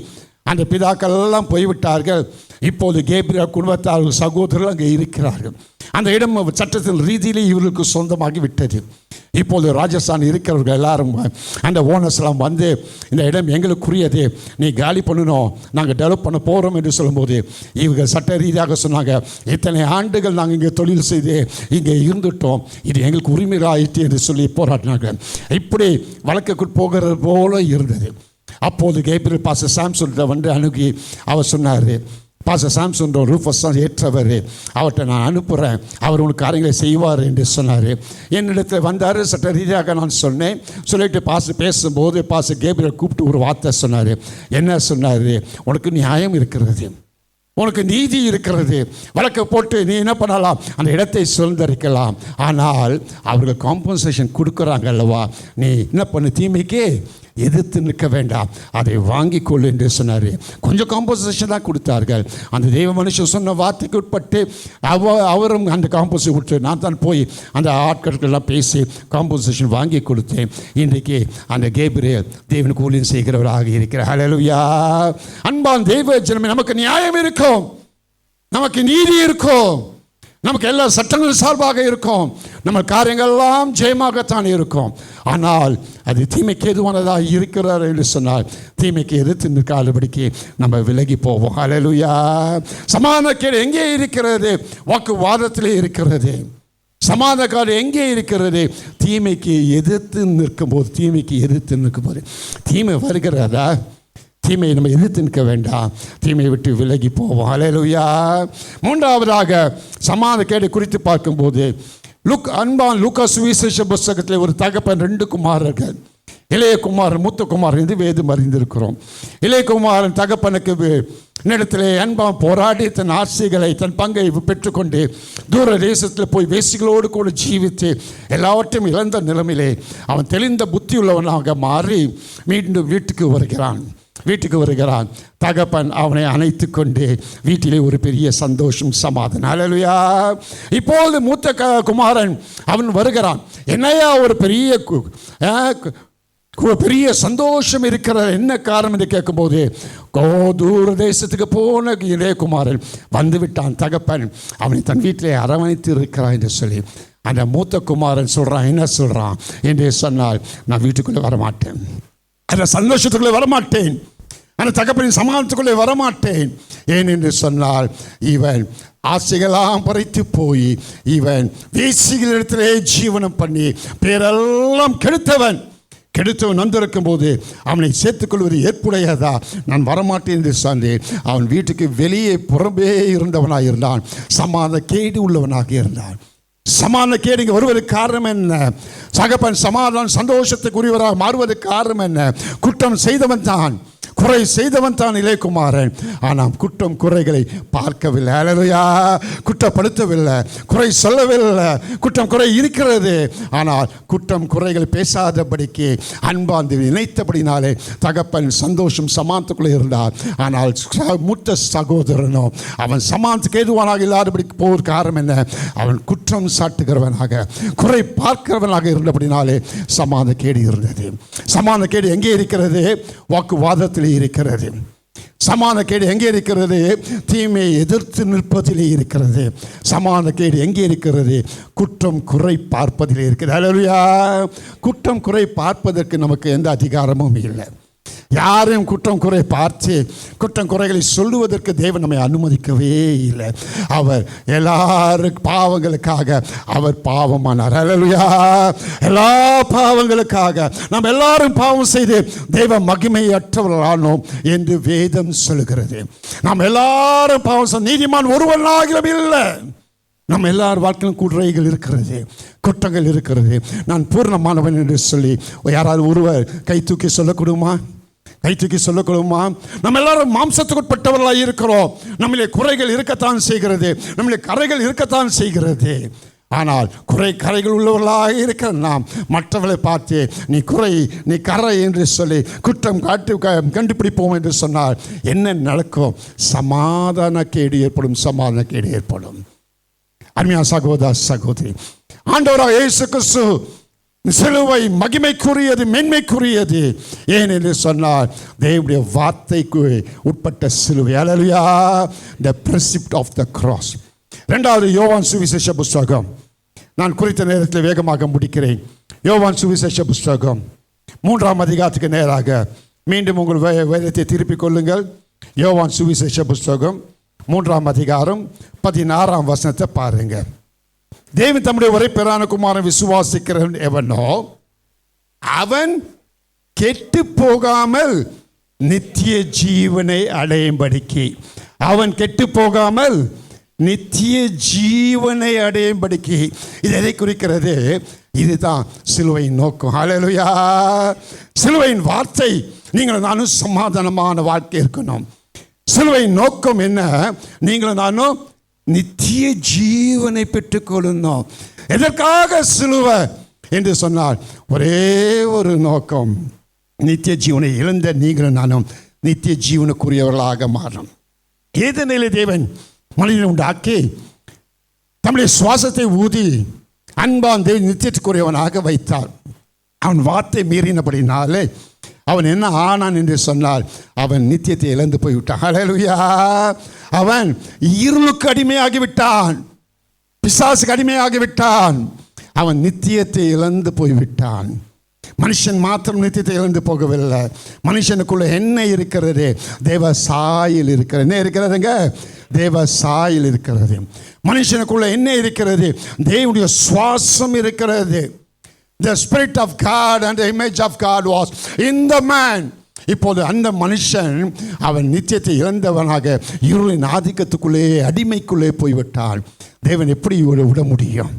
S5: அந்த பிதாக்கள் எல்லாம் போய்விட்டார்கள். இப்போது கேப்ரியல் குடும்பத்தார் சகோதரர்கள் அங்கே இருக்கிறார்கள். அந்த இடம் சட்டத்தின் ரீதியிலே இவர்களுக்கு சொந்தமாகி விட்டது. இப்போது ராஜஸ்தான் இருக்கிறவர்கள் எல்லாரும் அந்த ஓனர்ஸ்லாம் வந்து இந்த இடம் எங்களுக்குரியது, நீ காலி பண்ணணும், நாங்கள் டெவலப் பண்ண போகிறோம் என்று சொல்லும்போது இவர்கள் சட்ட ரீதியாக சொன்னாங்க, இத்தனை ஆண்டுகள் நாங்கள் இங்கே தொழில் செய்து இங்கே இருந்துட்டோம், இது எங்களுக்கு உரிமைகள் ஆயிடுச்சு என்று சொல்லி போராடினாங்க. இப்படி வழக்குக்குள் போகிறது போல இருந்தது. அப்போது கேப்ரியல் பாஸ்டர் சாம்சன் வந்து அணுகி அவர் சொன்னார், பாஸ்டர் சாம்சன் ரூஃபஸ் தான் ஏற்றவர், அவர்கிட்ட நான் அனுப்புகிறேன், அவர் உனக்கு காரியங்களை செய்வார் என்று சொன்னார். என்னிடத்தில் வந்தார். சட்ட ரீதியாக நான் சொன்னேன். சொல்லிட்டு பாஸ்டர் பேசும்போது பாஸ்டர் கேப்ரியல் கூப்பிட்டு ஒரு வார்த்தை சொன்னார். என்ன சொன்னார்? உனக்கு நியாயம் இருக்கிறது, உனக்கு நீதி இருக்கிறது, வழக்கை போட்டு நீ என்ன பண்ணலாம், அந்த இடத்தை சுதந்திரிக்கலாம். ஆனால் அவர்கள் காம்பன்சேஷன் கொடுக்குறாங்க அல்லவா, நீ என்ன பண்ணு, தீமைக்கு எதிர்த்து நிற்க வேண்டாம், அதை வாங்கிக் கொள்ளு என்று சொன்னார். கொஞ்சம் காம்பன்சேஷன் தான் கொடுத்தார்கள். அந்த தெய்வ மனுஷன் சொன்ன வார்த்தைக்கு உட்பட்டு அவரும் அந்த காம்பன்சேஷன் விட்டு நான் தான் போய் அந்த ஆட்களெல்லாம் பேசி காம்பன்சேஷன் வாங்கி கொடுத்தேன். இன்றைக்கு அந்த கேப்ரியல் தேவனுக்கு ஊழியம் செய்கிறவராக இருக்கிறார். ஹல்லேலூயா. அன்பான் தெய்வ ஜனமே, நமக்கு நியாயம் இருக்கும். நமக்கு நீதி இருக்கும், நமக்கு எல்லா சட்டங்களும் சார்பாக இருக்கும், நம்ம காரியங்கள்லாம் ஜெயமாகத்தான் இருக்கும். ஆனால் அது தீமைக்கு எதுவானதாக இருக்கிறார் என்று சொன்னால் தீமைக்கு எதிர்த்து நிற்காதபடிக்கு நம்ம விலகி போவோம். ஹல்லேலூயா. சமாதானக்கேடு எங்கே இருக்கிறது? வாக்குவாதத்திலே இருக்கிறது. சமாதானக்காடு எங்கே இருக்கிறது? தீமைக்கு எதிர்த்து நிற்கும்போது. தீமைக்கு எதிர்த்து நிற்கும்போது தீமை வருகிறதா? தீமையை நம்ம எதிர்த்து நிற்க வேண்டாம், தீமையை விட்டு விலகி போவோம். ஹல்லேலூயா. மூன்றாவதாக சமாதானக்கேடு குறித்து பார்க்கும்போது லூக்கா சுவிசேஷ புஸ்தகத்தில் ஒரு தகப்பன் 2 குமாரர்கள், இளைய குமாரன் மூத்த குமாரன் என்று வேதம் அறிந்திருக்கிறோம். இளைய குமாரன் தகப்பனுக்கு இடத்திலே அன்பாம் போராடி தன் ஆசைகளை தன் பங்கை பெற்றுக்கொண்டு தூர தேசத்தில் போய் வேசிகளோடு கூட ஜீவித்து எல்லாவற்றையும் இழந்த நிலைமையிலே அவன் தெளிந்த புத்தி உள்ளவனாக மாறி மீண்டும் வீட்டுக்கு வருகிறான். தகப்பன் அவனை அணைத்து கொண்டு வீட்டிலே ஒரு பெரிய சந்தோஷம், சமாதானம். ஹல்லேலூயா. இப்போது மூத்த குமாரன் அவன் வருகிறான். என்னையா ஒரு பெரிய சந்தோஷம் இருக்கிற என்ன காரணம் என்று கேட்கும்போது தூர தேசத்துக்கு போன இளையகுமாரன் வந்து விட்டான். தகப்பன் அவனை தன் வீட்டிலே அரவணைத்து இருக்கிறான் என்று சொல்லி அந்த மூத்த குமாரன் சொல்கிறான். என்ன சொல்கிறான் என்று சொன்னால், நான் வீட்டுக்குள்ளே வரமாட்டேன், அந்த சந்தோஷத்துக்குள்ளே வரமாட்டேன், அந்த தகப்பனின் சமாதானத்துக்குள்ளே வரமாட்டேன். ஏன் என்று சொன்னால் இவன் ஆசைகளாம் பறித்து போய் இவன் வேசிகளிடத்திலே ஜீவனம் பண்ணி பேரெல்லாம் கெடுத்தவன் வந்திருக்கும் போது அவனை சேர்த்துக்கொள்வது ஏற்புடையதா? நான் வரமாட்டேன் என்று சொன்னேன். அவன் வீட்டுக்கு வெளியே புறம்பே இருந்தவனாக இருந்தான், சமாதானக்கேடு உள்ளவனாக இருந்தான். சமாதானக்கேடு இங்கே வருவதற்கு காரணம் என்ன? தகப்பன் சமாதானம் சந்தோஷத்துக்குரியவராக மாறுவதற்கு காரணம் என்ன? குற்றம் செய்தவன் தான், குறை செய்தவன் தான் இளையகுமாரன். ஆனால் குற்றம் குறைகளை பார்க்கவில்லை. ஹல்லேலூயா. குற்றப்படுத்தவில்லை, குறை சொல்லவில்லை. குற்றம் குறை இருக்கிறது, ஆனால் குற்றம் குறைகள் பேசாதபடிக்கு அன்பாந்து நினைத்தபடினாலே தகப்பன் சந்தோஷம் சமாதானத்துக்குள்ளே இருந்தார். ஆனால் மூத்த சகோதரனோ அவன் சமாதானத்துக்கு ஏதுவானாக இல்லாதபடிக்கு போவது காரணம் என்ன? அவன் குற்றம் சாட்டுகிறவனாக குறை பார்க்கிறவனாக இருந்தபடினாலே சமாதானக்கேடு இருந்தது. சமாதானக்கேடு எங்கே இருக்கிறது? வாக்குவாதத்தில் இருக்கிறது. சமாதானக்கேடு எங்கே இருக்கிறது? தீமையை எதிர்த்து நிற்பதிலே இருக்கிறது. சமாதானக்கேடு எங்கே இருக்கிறது? குற்றம் குறை பார்ப்பதிலே இருக்கிறது. ஹல்லேலூயா. குற்றம் குறை பார்ப்பதற்கு நமக்கு எந்த அதிகாரமும் இல்லை. யாரையும் குற்றம் குறை பார்த்து குற்றம் குறைகளை சொல்லுவதற்கு தேவன் நம்மை அனுமதிக்கவே இல்லை. அவர் எல்லாரும் பாவங்களுக்காக அவர் பாவமானார். ஹல்லேலூயா. எல்லா பாவங்களுக்காக நாம் எல்லாரும் பாவம் செய்து தெய்வ மகிமையற்றவர்களானோம் என்று வேதம் சொல்லுகிறது. நாம் எல்லாரும் பாவம், நீதிமான் ஒருவனாகிலும் இல்லை. நம்ம எல்லார் வாழ்க்கையிலும் குறைகள் இருக்கிறது, குற்றங்கள் இருக்கிறது. நான் பூர்ணமானவன் என்று சொல்லி யாராவது ஒருவர் கை தூக்கி சொல்லக்கூடுமா? நம்ம எல்லாரும் மாம்சத்துக்கு உட்பட்டவர்களாக இருக்கிறோம். நம்மளே குறைகள் இருக்கத்தான் செய்கிறது, நம்மளே கரைகள் இருக்கத்தான் செய்கிறது. ஆனால் கரைகள் உள்ளவர்களாக இருக்கிற நாம் மற்றவர்களை பார்த்து நீ கரை என்று சொல்லி குற்றம் கண்டுபிடிப்போம் என்று சொன்னால் என்ன நடக்கும்? சமாதானக்கேடு ஏற்படும். அருமையான சகோதர சகோதரி, ஆண்டவராக இயேசு கிறிஸ்து சிலுவை மகிமைக்குரியது, மேன்மைக்குரியது. ஏன் என்று சொன்னால் தேவனுடைய வார்த்தைக்கு உட்பட்ட சிலுவை. ஹல்லேலூயா. The precept of the cross. 2 யோவான் சுவிசேஷ புஸ்தகம், நான் குறித்த நேரத்தில் வேகமாக முடிக்கிறேன். யோவான் சுவிசேஷ புஸ்தகம் 3ஆம் அதிகாரத்துக்கு நேராக மீண்டும் உங்கள் வேதத்தை திருப்பிக் கொள்ளுங்கள். யோவான் சுவிசேஷ புஸ்தகம் 3ஆம் அதிகாரம் 16ஆம் வசனத்தை பாருங்க. தேவன் தம்முடைய ஒரே பேரான குமாரன் விசுவாசிக்கிறவன் எவனோ அவன் கெட்டு போகாமல் நித்திய ஜீவனை அடையும்படிக்கு, அவன் கெட்டு போகாமல் நித்திய ஜீவனை அடையும்படிக்கு. இது எதை குறிக்கிறது? இதுதான் சிலுவையின் நோக்கம். ஹல்லேலூயா. சிலுவையின் வார்த்தை நீங்கள் நானும் சமாதானமான வாழ்க்கை இருக்கணும். சிலுவையின் நோக்கம் என்ன? நீங்களும் நானும் நித்திய ஜீவனை பெற்றுக்கொள்ளணும். எதற்காக சிலுவை என்று சொன்னால் ஒரே ஒரு நோக்கம், நித்திய ஜீவனை இழந்த நீங்களும் நானும் நித்திய ஜீவனுக்குரியவர்களாக மாறணும். ஏது நிலை தேவன் மனிதனை உண்டாக்கி தம்முடைய சுவாசத்தை ஊதி அன்பான் தேவன் நித்தியத்துக்குரியவனாக வைத்தார். அவன் வார்த்தை மீறினபடினாலே அவன் என்ன ஆனான் என்று சொன்னால் அவன் நித்தியத்தை இழந்து போய்விட்டான். ஹல்லேலூயா. அவன் இருளுக்கு அடிமையாகிவிட்டான், பிசாசுக்கு அடிமையாகிவிட்டான். அவன் நித்தியத்தை இழந்து போய்விட்டான். மனுஷன் மாத்திரம் நித்தியத்தை இழந்து போகவில்லை. மனுஷனுக்குள்ள என்ன இருக்கிறது? தேவ சாயல் இருக்கிறது. என்ன இருக்கிறதுங்க? தேவ சாயல் இருக்கிறது. மனுஷனுக்குள்ள என்ன இருக்கிறது? தேவனுடைய சுவாசம் இருக்கிறது. The spirit of God and the image of God was in the man. இப்போது அந்த மனுஷன் அவன் நித்தியத்தை இழந்தவனாக இருளின் ஆதிக்கத்துக்குள்ளே அடிமைக்குள்ளே போய்விட்டான். தேவன் எப்படி விட முடியும்?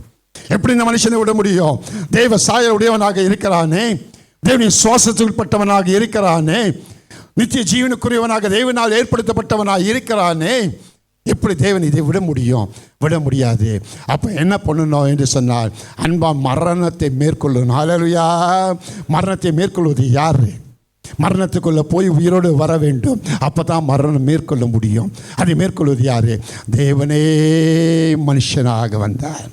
S5: எப்படி இந்த மனுஷனை விட முடியும்? தேவ சாயல் உடையவனாக இருக்கிறானே, தேவனின் சுவாசத்துக்குட்பட்டவனாக இருக்கிறானே, நித்திய ஜீவனுக்குரியவனாக தேவனால் ஏற்படுத்தப்பட்டவனாக இருக்கிறானே, எப்படி தேவன் இதை விட முடியும்? விட முடியாது. அப்போ என்ன பண்ணணும் என்று சொன்னால், அன்பா மரணத்தை மேற்கொள்ளணும். ஹல்லேலூயா. மரணத்தை மேற்கொள்வது யார்? மரணத்துக்குள்ளே போய் உயிரோடு வர வேண்டும். அப்போ தான் மரணம் மேற்கொள்ள முடியும். அதை மேற்கொள்வது யார்? தேவனே மனுஷனாக வந்தார்.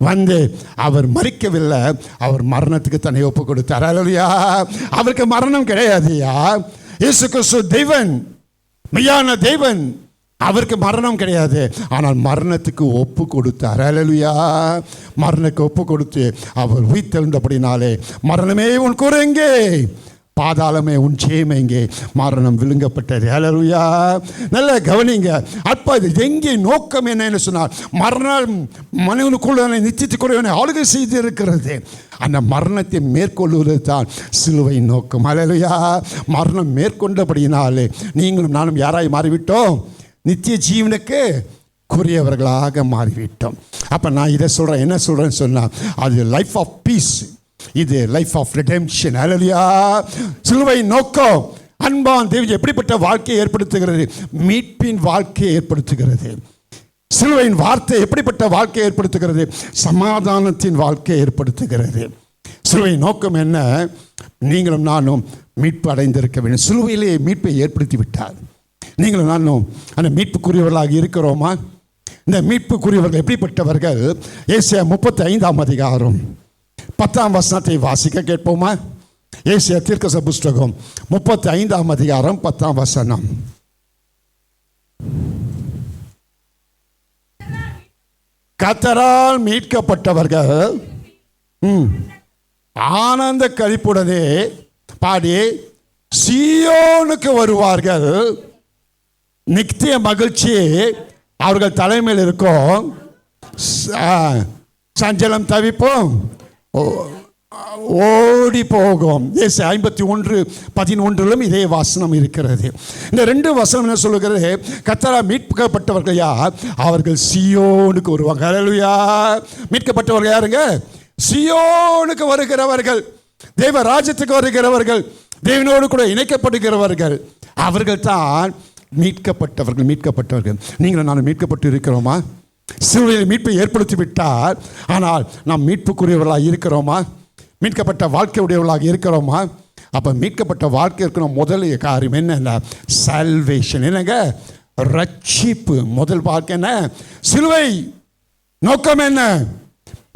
S5: வந்து அவர் மரிக்கவில்லை, அவர் மரணத்துக்கு தன்னை ஒப்பு கொடுத்தார். ஹல்லேலூயா. அவருக்கு மரணம் கிடையாதுயா. இயேசு கிறிஸ்து தேவன், மெய்யான தேவன். அவருக்கு மரணம் கிடையாது. ஆனால் மரணத்துக்கு ஒப்பு கொடுத்தார். ஹல்லேலூயா. மரணத்துக்கு ஒப்பு கொடுத்து அவர் உயிர்த்தெழுந்தபடினாலே மரணமே உன் கூறு எங்கே, பாதாளமே உன் ஜெயம் எங்கே, மரணம் விழுங்கப்பட்டது. ஹல்லேலூயா. நல்ல கவனிங்க. அப்போ இது எங்கே நோக்கம் என்னன்னு சொன்னால், மரணம் மனிதனுக்குள்ள நித்தியத்துக்குள்ளவனை ஆளுகை செய்து இருக்கிறது. அந்த மரணத்தை மேற்கொள்வது தான் சிலுவை நோக்கம். ஹல்லேலூயா. மரணம் மேற்கொண்டபடினாலே நீங்களும் நானும் யாராய் மாறிவிட்டோம்? நித்திய ஜீவனுக்கு குறியவர்களாக மாறிவிட்டோம். அப்போ நான் இதை சொல்கிறேன். என்ன சொல்கிறேன்னு சொன்னால், அது லைஃப் ஆஃப் பீஸ், இது லைஃப் ஆஃப் ரிடெம்ஷன். ஹல்லேலூயா. சிலுவை நோக்கம் அன்பான் தேவன் எப்படிப்பட்ட வாழ்க்கையை ஏற்படுத்துகிறது? மீட்பின் வாழ்க்கையை ஏற்படுத்துகிறது. சிலுவையின் வார்த்தை எப்படிப்பட்ட வாழ்க்கையை ஏற்படுத்துகிறது? சமாதானத்தின் வாழ்க்கையை ஏற்படுத்துகிறது. சிலுவை நோக்கம் என்ன? நீங்களும் நானும் மீட்பு அடைந்திருக்க வேண்டும். சிலுவையிலே மீட்பை ஏற்படுத்தி விட்டார். நீங்களும் நானும் அந்த மீட்புக்குரியவர்களாக இருக்கிறோமா? இந்த மீட்புக்குரியவர்கள் எப்படிப்பட்டவர்கள்? ஏசாயா 35ஆம் அதிகாரம் 10ஆம் வசனத்தை வாசிக்க கேட்போமா? ஏசாயா தீர்க்கதரிசி புஸ்தகம் 35ஆம் அதிகாரம் 10ஆம் வசனம். கர்த்தரால் மீட்கப்பட்டவர்கள் ஆனந்த களிப்புடனே பாடி சீயோனுக்கு வருவார்கள். நித்திய மகிழ்ச்சி அவர்கள் தலைமையில் இருக்கும். சஞ்சலம் தவிப்போம் ஓடி போகும். 51:11 இதே வசனம் இருக்கிறது. இந்த ரெண்டு வசனம் என்ன சொல்லுகிறது? கர்த்தரால் மீட்கப்பட்டவர்கள் யார்? அவர்கள் சீயோனுக்கு வருவாங்க. ஹல்லேலூயா. மீட்கப்பட்டவர்கள் யாருங்க? சீயோனுக்கு வருகிறவர்கள், தேவ ராஜ்யத்துக்கு வருகிறவர்கள், தேவனோடு கூட இணைக்கப்படுகிறவர்கள். அவர்கள் தான் மீட்கப்பட்டவர்கள். மீட்கப்பட்டவர்கள் நீங்களும் நான் மீட்கப்பட்டு இருக்கிறோமா? சிலுவையில் மீட்பை ஏற்படுத்தி விட்டார். ஆனால் நாம் மீட்புக்குரியவர்களாக இருக்கிறோமா? மீட்கப்பட்ட வாழ்க்கை உடையவர்களாக இருக்கிறோமா? அப்போ மீட்கப்பட்ட வாழ்க்கை இருக்கிற முதல் காரியம் என்னென்ன? சால்வேஷன். என்னங்க? ரட்சிப்பு. முதல் வாழ்க்கை என்ன? சிலுவை நோக்கம் என்ன?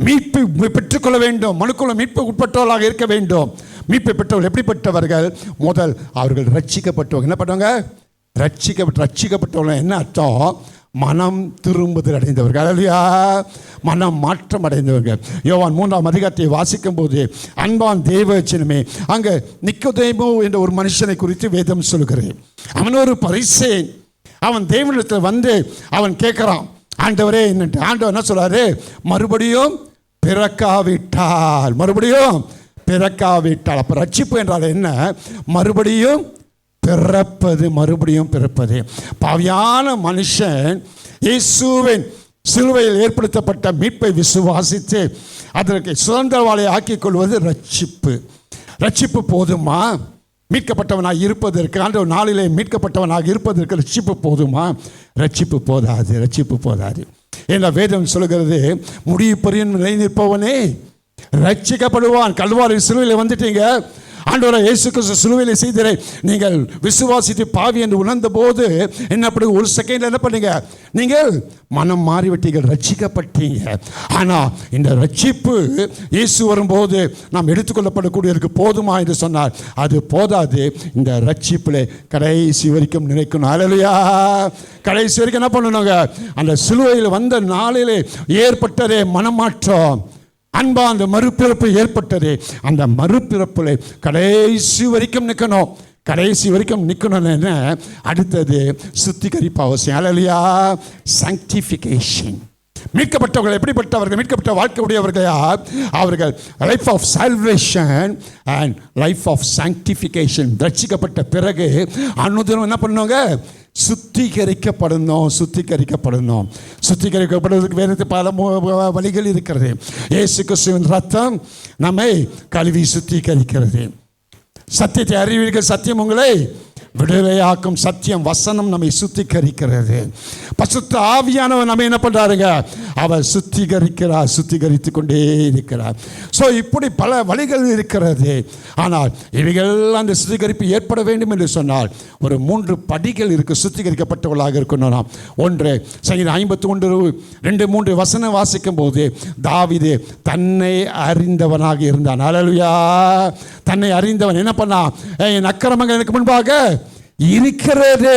S5: மீட்பு பெற்றுக்கொள்ள வேண்டும். மனுக்குள்ள மீட்பு உட்பட்டவர்களாக இருக்க வேண்டும். மீட்பை பெற்றவர்கள் எப்படிப்பட்டவர்கள்? முதல் அவர்கள் ரட்சிக்கப்பட்டவங்க. என்ன பண்ணுவாங்க? ரட்சிக்கப்பட்டவர்கள். என்ன அர்த்தம்? மனம் திரும்புதல் அடைந்தவர்கள். அல்லையா? மனம் மாற்றம் அடைந்தவர்கள். யோவான் 3ஆம் அதிகாரத்தை வாசிக்கும் போது அன்பான் தேவச்சனமே, அங்கே நிக்கோதேமு என்ற ஒரு மனுஷனை குறித்து வேதம் சொல்கிறது. அவன் ஒரு பரிசேயன். அவன் தேவனிடத்தில் வந்து அவன் கேட்குறான், ஆண்டவரே என்னட்டு. ஆண்டவர் என்ன சொல்றாரு? மறுபடியும் பிறக்காவிட்டால். மறுபடியும் பிறக்காவிட்டால். அப்போ ரட்சிப்பு என்றால் என்ன? மறுபடியும் பிறப்பது. மறுபடியும் பிறப்பது. பாவியான மனுஷன் இயேசுவின் சிலுவையில் ஏற்படுத்தப்பட்ட மீட்பை விசுவாசித்து அதற்கு சுதந்திரவாளை ஆக்கிக் கொள்வது ரட்சிப்பு. ரட்சிப்பு போதுமா? மீட்கப்பட்டவனாக இருப்பதற்கு, ஆண்டவர் நாளிலே மீட்கப்பட்டவனாக இருப்பதற்கு ரட்சிப்பு போதுமா? ரட்சிப்பு போதாது. ரட்சிப்பு போதாது. ஏன்னா வேதம் சொல்கிறது, முடிவு பரியன் நிலை நிற்பவனே ரட்சிக்கப்படுவான். கல்வாரி சிலுவையில் வந்துட்டீங்க, ஆண்டவராகிய இயேசு கிறிஸ்து சிலுவையிலே செய்ததை நீங்கள் விசுவாசித்து பாவி என்று உணர்ந்த போது என்ன பண்ணி ஒரு செகண்ட்ல என்ன பண்ணீங்க? நீங்கள் மனம் மாறிவிட்டீர்கள், ரட்சிக்கப்பட்டீங்க. ஆனால் இந்த ரட்சிப்பு இயேசு வரும்போது நாம் எடுத்துக்கொள்ளப்படக்கூடியதற்கு போதுமா என்று சொன்னார். அது போதாது. இந்த ரட்சிப்பில் கடைசி வரைக்கும் நினைக்கணும். அல்லேலூயா. கடைசி வரைக்கும் என்ன பண்ணணுங்க? அந்த சிலுவையில் வந்த நாளிலே ஏற்பட்டதே மனமாற்றம், அன்பா அந்த மறுபிறப்பு ஏற்பட்டது. அந்த மறுபிறப்பில் கடைசி வரைக்கும் நிற்கணும். கடைசி வரைக்கும் நிற்கணும்னு அடுத்தது சுத்திகரிப்பு அவசியம். அல்லேலூயா. சாங்டிஃபிகேஷன். மீட்கப்பட்டவர்கள் எப்படிப்பட்டவர்கள்? மீட்கப்பட்ட வாழ்க்கை உடையவர்களா? அவர்கள் life of salvation and life of sanctification. ரட்சிக்கப்பட்ட பிறகு அனுதினம் என்ன பண்ணுவாங்க? சுத்திகரிக்கப்படணும். சுத்திகரிக்கப்படுவதற்கு வேறு பல வழிகள் இருக்கிறது. இயேசு கிறிஸ்துவின் ரத்தம் நம்மை கழுவி சுத்திகரிக்கிறது. சத்தியத்தை அறிவீர்கள், சத்தியம் உங்களை விடுதலையாக்கும். சத்தியம் வசனம் நம்மை சுத்திகரிக்கிறது. பசுத்த ஆவியானவர் நம்ம என்ன பண்றாருங்க? அவர் சுத்திகரித்து கொண்டே இருக்கிறார். ஸோ இப்படி பல வழிகள் இருக்கிறது. ஆனால் இவைகள் அந்த சுத்திகரிப்பு ஏற்பட வேண்டும் என்று சொன்னால் ஒரு 3 படிகள் இருக்கு. சுத்திகரிக்கப்பட்டவர்களாக இருக்கணும். ஒன்று, சங்கீதம் 51:2-3 வசனம் வாசிக்கும் போது தாவீது தன்னை அறிந்தவனாக இருந்தான். அல்லேலூயா. தன்னை அறிந்தவன் என்ன பண்ணா? என் அக்கிரமங்கள் எனக்கு முன்பாக இருக்கிறது,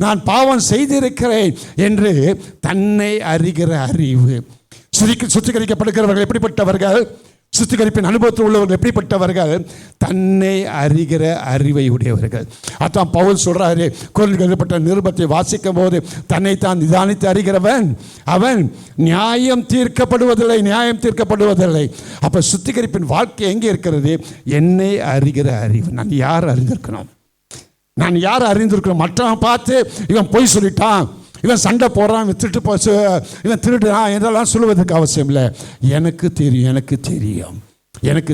S5: நான் பாவம் செய்திருக்கிறேன் என்று தன்னை அறிகிற அறிவு. சுத்திகரிக்கப்படுகிறவர்கள் எப்படிப்பட்டவர்கள்? சுத்திகரிப்பின் அனுபவத்தில் உள்ளவர்கள் எப்படிப்பட்டவர்கள்? தன்னை அறிகிற அறிவை உடையவர்கள். அதான் பவுல் சொல்றாரு, கொரிந்தியருக்கு எழுதப்பட்ட நிருபத்தை வாசிக்கும் போது, தன்னை தான் நிதானித்து அறிகிறவன் அவன் நியாயம் தீர்க்கப்படுவதில்லை. அப்ப சுத்திகரிப்பின் வாழ்க்கை எங்கே இருக்கிறது? என்னை அறிகிற அறிவு. நான் யார் அறிந்திருக்கணும்? மற்றவன் பார்த்து இவன் பொய் சொல்லிட்டான், இவன் சண்டை போடுறான், இவன் திருடுறான் என்றெல்லாம் சொல்லுவதற்கு அவசியம் இல்லை. எனக்கு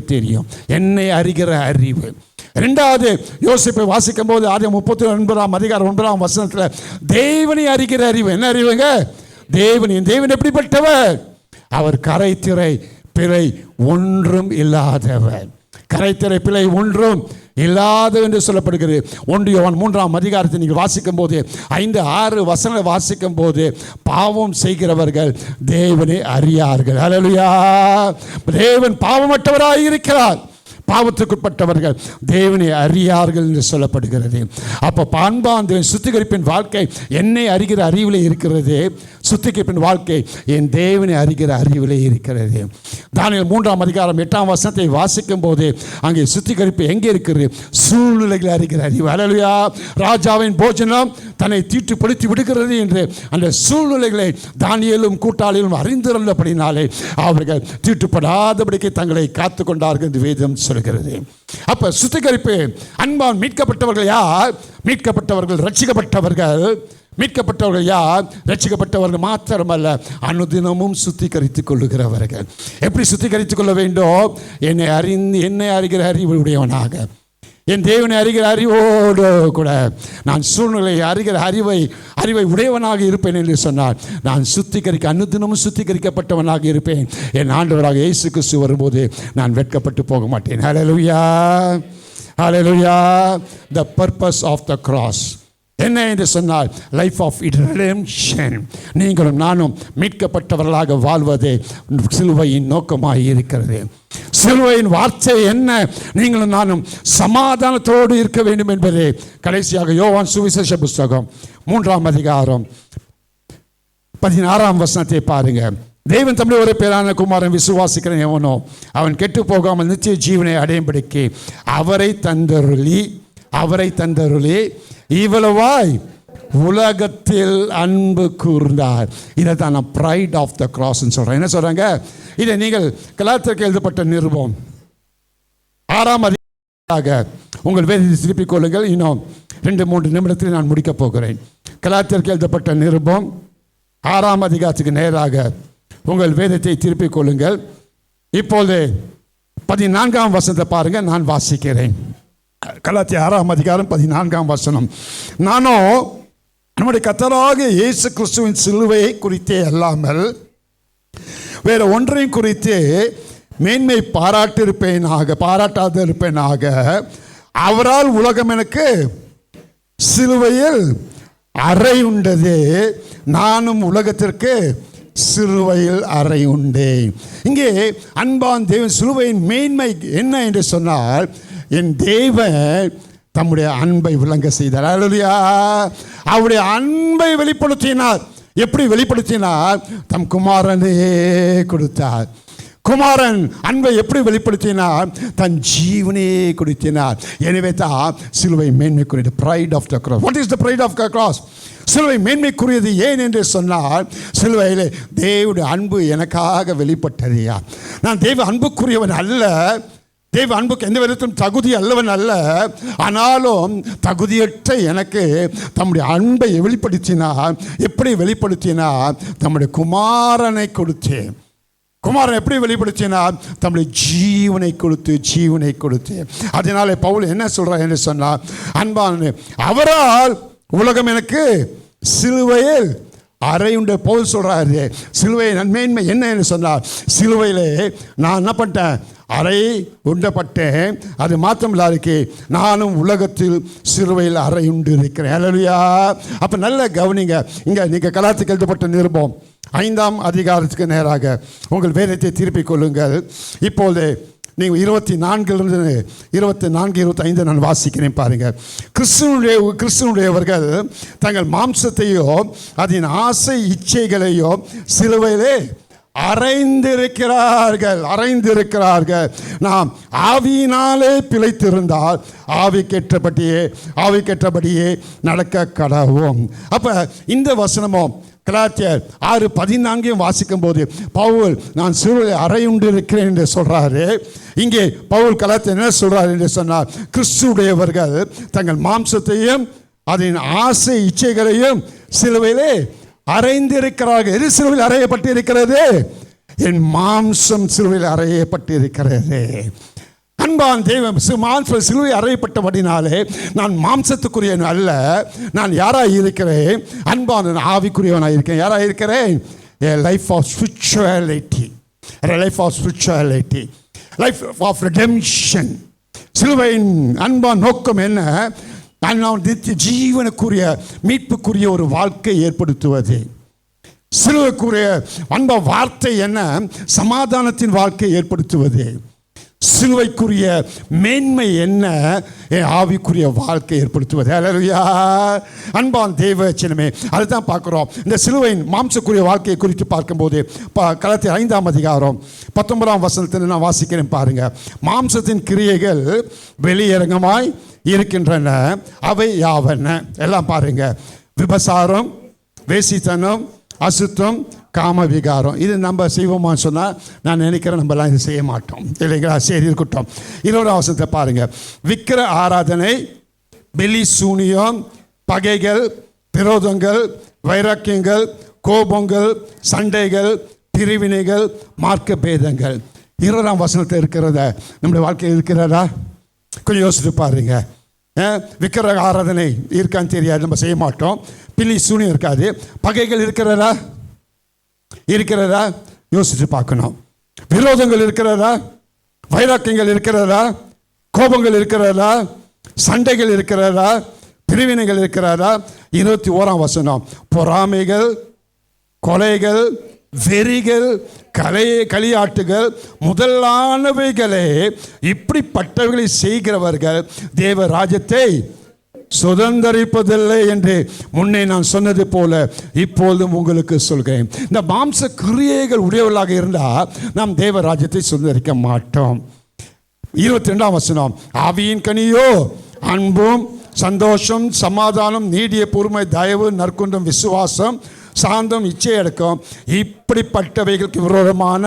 S5: தெரியும். என்னை அறிகிற அறிவு. 2வது, யோசிப்பை வாசிக்கும் போது ஆதியாகமம் 39:9 தேவனை அறிகிற அறிவு. என்ன அறிவுங்க? தேவன் எப்படிப்பட்டவர்? அவர் கரைத்திரை பிழை ஒன்றும் இல்லாதவர். கரைத்திரை பிழை ஒன்றும் இல்லாத என்று சொல்லப்படுகிறது. 1 யோவான் 3 நீங்கள் வாசிக்கும் போது 5-6 வசனங்களை வாசிக்கும் போது பாவம் செய்கிறவர்கள் தேவனை அறியார்கள். அல்லேலூயா. தேவன் பாவமற்றவராக இருக்கிறார். பாவத்துக்குட்பட்டவர்கள் தேவனை அறியார்கள் என்று சொல்லப்படுகிறது. அப்போ பான்பாந்த சுத்திகரிப்பின் வாழ்க்கை என்னை அறிகிற அறிவிலே இருக்கிறது. சுத்திகரிப்பின் வாழ்க்கை என் தேவனை அறிகிற அறிவிலே இருக்கிறது. தானியேல் 3:8 வாசிக்கும் போது அங்கே சுத்திகரிப்பு எங்கே இருக்கிறது? சூழ்நிலைகளை அறிகிற அறிவு. அல்லேலூயா. ராஜாவின் போஜனம் தன்னை தீட்டுப்படுத்தி விடுகிறது என்று அந்த சூழ்நிலைகளை தானியேலும் கூட்டாளிகளும் அறிந்திருந்தபடினாலே அவர்கள் தீட்டுப்படாதபடிக்கு தங்களை காத்து கொண்டார்கள் என்று வேதம் சொல்கிறது. அப்ப சுத்திகரிப்பு அன்பான் மீட்கப்பட்டவர்கள் யார்? மீட்கப்பட்டவர்கள் ரட்சிக்கப்பட்டவர்கள். மீட்கப்பட்டவர்கள் யார்? ரட்சிக்கப்பட்டவர்கள் மாத்திரமல்ல, அனுதினமும் சுத்திகரித்துக் கொள்ளுகிறவர்கள். எப்படி சுத்திகரித்துக் கொள்ள வேண்டும்? என்னை அறிகிற அறிவுடையவனாக, என் தேவனை அறிகிற அறிவோடு கூட நான் சூழ்நிலை அறிகிற அறிவை உடையவனாக இருப்பேன் என்று சொன்னார். நான் அனுதினமும் சுத்திகரிக்கப்பட்டவனாக இருப்பேன். என் ஆண்டவராக இயேசு கிறிஸ்து வரும்போது நான் வெட்கப்பட்டு போக மாட்டேன். ஹல்லேலூயா. ஹல்லேலூயா. The purpose of the cross என்ன என்று சொன்னால் லைஃப் ஆஃப் ரிடெம்ப்ஷன். நீங்களும் நானும் மீட்கப்பட்டவர்களாக வாழ்வதே சிலுவையின் நோக்கமாக இருக்கிறது. சிலுவையின் வார்த்தை என்ன? நீங்களும் நானும் சமாதானத்தோடு இருக்க வேண்டும் என்பது. கடைசியாக யோவான் சுவிசேஷ புஸ்தகம் 3:16 பாருங்க. தேவன் தம்முடைய ஒரே பேரான குமாரன் விசுவாசிக்கிறேன் எவனோ அவன் கெட்டு போகாமல் நித்திய ஜீவனை அடையும்படிக்கு அவரை தந்தருளி இவ்வளவாய் உலகத்தில் அன்பு கூர்ந்தார். இதை தான் நான் ப்ரைட் ஆஃப் த கிராஸ்ன்னு சொல்கிறேன். என்ன சொல்கிறாங்க? இதை நீங்கள் கலாத்திற்கு எழுதப்பட்ட நிருபம் 6 உங்கள் வேதத்தை திருப்பிக் கொள்ளுங்கள். இன்னும் 2-3 நிமிடத்தில் நான் முடிக்கப் போகிறேன். கலாத்திற்கு எழுதப்பட்ட நிருபம் 6 நேராக உங்கள் வேதத்தை திருப்பிக் கொள்ளுங்கள். இப்போது 14 வசனத்தை பாருங்கள், நான் வாசிக்கிறேன். கலாத்தியர் 6:14 நானோ நம்முடைய கர்த்தராகிய இயேசு கிறிஸ்துவின் சிலுவையை குறித்தே அல்லாமல் வேறு ஒன்றையும் குறித்து மேன்மை பாராட்டாது இருப்பேனாக. அவரால் உலகம் எனக்கு சிலுவையில் அறை உண்டது, நானும் உலகத்திற்கு சிலுவையில் அறை உண்டேன். இங்கே அன்பான் தேவன் சிலுவையின் மேன்மை என்ன என்று சொன்னால், என் தேவன் தம்முடைய அன்பை விளங்க செய்தார். அல்லேலூயா. அவருடைய அன்பை வெளிப்படுத்தினார். எப்படி வெளிப்படுத்தினார்? தம் குமாரனே கொடுத்தார். குமாரன் அன்பை எப்படி வெளிப்படுத்தினார்? தன் ஜீவனே கொடுத்தினார். எனவே தான் சிலுவை மேன்மைக்குரியது. Pride of the cross. What is the pride of the cross? சிலுவை மேன்மைக்குரியது ஏன் என்று சொன்னால், சிலுவையில் தேவனுடைய அன்பு எனக்காக வெளிப்பட்டதையா. நான் தேவ அன்புக்குரியவன் அல்ல, தேவ அன்புக்கு எந்த விதத்திலும் தகுதி அல்லவன் அல்ல. ஆனாலும் தகுதியற்ற எனக்கு தம்முடைய அன்பை வெளிப்படுத்தினார். எப்படி வெளிப்படுத்தினார்? தம்முடைய குமாரனை கொடுத்தேன். குமாரன் எப்படி வெளிப்படுத்தினார்? தம்முடைய ஜீவனை கொடுத்து. அதனாலே பவுல் என்ன சொல்றார் என்று சொன்னார், அன்பான அவரால் உலகம் எனக்கு சிலுவையில் அறையுண்ட. பவுல் சொல்றாரு, சிலுவை நன்மையின்மை என்ன என்று சொன்னார்? சிலுவையிலே நான் என்ன பண்ணிட்டேன்? அறை உண்டப்பட்டேன். அது மாத்திரமில்லாருக்கு நானும் உலகத்தில் சிலுவையில் அறை உண்டு இருக்கிறேன். அல்லேலூயா. அப்போ நல்ல கவனிங்க. இங்கே நீங்கள் கலாத்துக்கு எழுதப்பட்ட நிருபம் 5ஆம் அதிகாரத்துக்கு நேராக உங்கள் வேதத்தை திருப்பிக் கொள்ளுங்கள். இப்போது நீங்கள் 24 25 நான் வாசிக்கிறேன் பாருங்கள். கிறிஸ்துவனுடையவர்கள் தங்கள் மாம்சத்தையோ அதன் ஆசை இச்சைகளையோ சிலுவையிலே அறைந்திருக்கிறார்கள். நாம் ஆவியினாலே பிழைத்திருந்தால் ஆவிக்கேற்றபடியே நடக்க கடவோம். அப்ப இந்த வசனமும் கலாத்தியர் 6:14 வாசிக்கும் போது பவுல் நான் சிலுவையில் அறையுண்டு இருக்கிறேன் என்று சொல்றாரு. இங்கே பவுல் கலாத்தியர் என்ன சொல்றாரு என்று சொன்னார், கிறிஸ்துவுடையவர்கள் தங்கள் மாம்சத்தையும் அதன் ஆசை இச்சைகளையும் சிலுவையிலே அறைந்திருக்கிறார்கள். எது சிலுவையில் அறையப்பட்டு இருக்கிறது? என் மாம்சம் சிலுவையில் அறையப்பட்டு இருக்கிறது. அன்பான் தெய்வம் சிலுவை அறையப்பட்டபடினாலே நான் மாம்சத்துக்குரியவன் அல்ல, நான் யாராக இருக்கிறேன்? அன்பான் ஆவிக்குரியவனாக இருக்கிறேன். யாராக இருக்கிறேன்? Life of spirituality, life of redemption. சிலுவையின் அன்பான் நோக்கம் என்ன? நித்திய ஜீவனுக்குரிய மீட்புக்குரிய ஒரு வாழ்க்கை ஏற்படுத்துவது. சிலுவைக்குரிய அன்ப வார்த்தை என்ன? சமாதானத்தின் வாழ்க்கை ஏற்படுத்துவது. சிலுவைக்குரிய மேன்மை என்ன? ஆவிக்குரிய வாழ்க்கை ஏற்படுத்துவது. அல்லேலூயா. அன்பான் தேவ சின்னமே, அதுதான் பார்க்குறோம். இந்த சிலுவையின் மாம்சக்குரிய வாழ்க்கையை குறித்து பார்க்கும்போது கலாத்தியர் 5ஆம் அதிகாரம் 19ஆம் வசனத்தில் நான் வாசிக்கிறேன் பாருங்க. மாம்சத்தின் கிரியைகள் வெளியரங்கமாய் இருக்கின்றன. அவை யாவன? எல்லாம் பாருங்க. விபசாரம், வேசித்தனம், அசுத்தம், காம விகாரம். இது நம்ம செய்வோமான்னு சொன்னால் நான் நினைக்கிறேன் நம்மலாம் இது செய்ய மாட்டோம், இல்லைங்களா? சரி, இருக்கட்டும். 20ஆம் வசனத்தை பாருங்க. விக்கிர ஆராதனை, பெலி, சூனியம், பகைகள், விரோதங்கள், வைராக்கியங்கள், கோபங்கள், சண்டைகள், பிரிவினைகள், மார்க்க பேதங்கள். 20ஆம் வசனத்தில் இருக்கிறத நம்முடைய வாழ்க்கையில் இருக்கிறதா? கொஞ்சம் யோசித்து பாருங்க. விக்கிர ஆராதனை இருக்கான்னு தெரியாது, நம்ம செய்ய மாட்டோம். பில்லி சூனியம் இருக்காது. பகைகள் இருக்கிறதா? யோசித்து பார்க்கணும். விரோதங்கள் இருக்கிறதா? வைராக்கியங்கள் இருக்கிறதா? கோபங்கள் இருக்கிறதா? சண்டைகள் இருக்கிறதா? பிரிவினைகள் இருக்கிறதா? 21ஆம் வசனம். பொறாமைகள், கொலைகள், வெறிகள், களியாட்டுகள் முதலானவைகளே இப்படிப்பட்டவைகளை செய்கிறவர்கள் தேவ ராஜ்யத்தை சுதந்தரிப்பதில்லை என்று முன்னே நான் சொன்னது போல இப்பொழுதும் உங்களுக்கு சொல்கிறேன். இந்த மாம்ச கிரியைகள் உடையவர்களாக இருந்தால் நாம் தேவ ராஜ்யத்தை சுதந்தரிக்க மாட்டோம். 22ஆம் வசனம். ஆவியின் கனியோ அன்பும் சந்தோஷம், சமாதானம், நீடிய பொறுமை, தயவு, நற்குணம், விசுவாசம், சாந்தம், இச்சையடக்கம், இப்படிப்பட்டவைகளுக்கு விரோதமான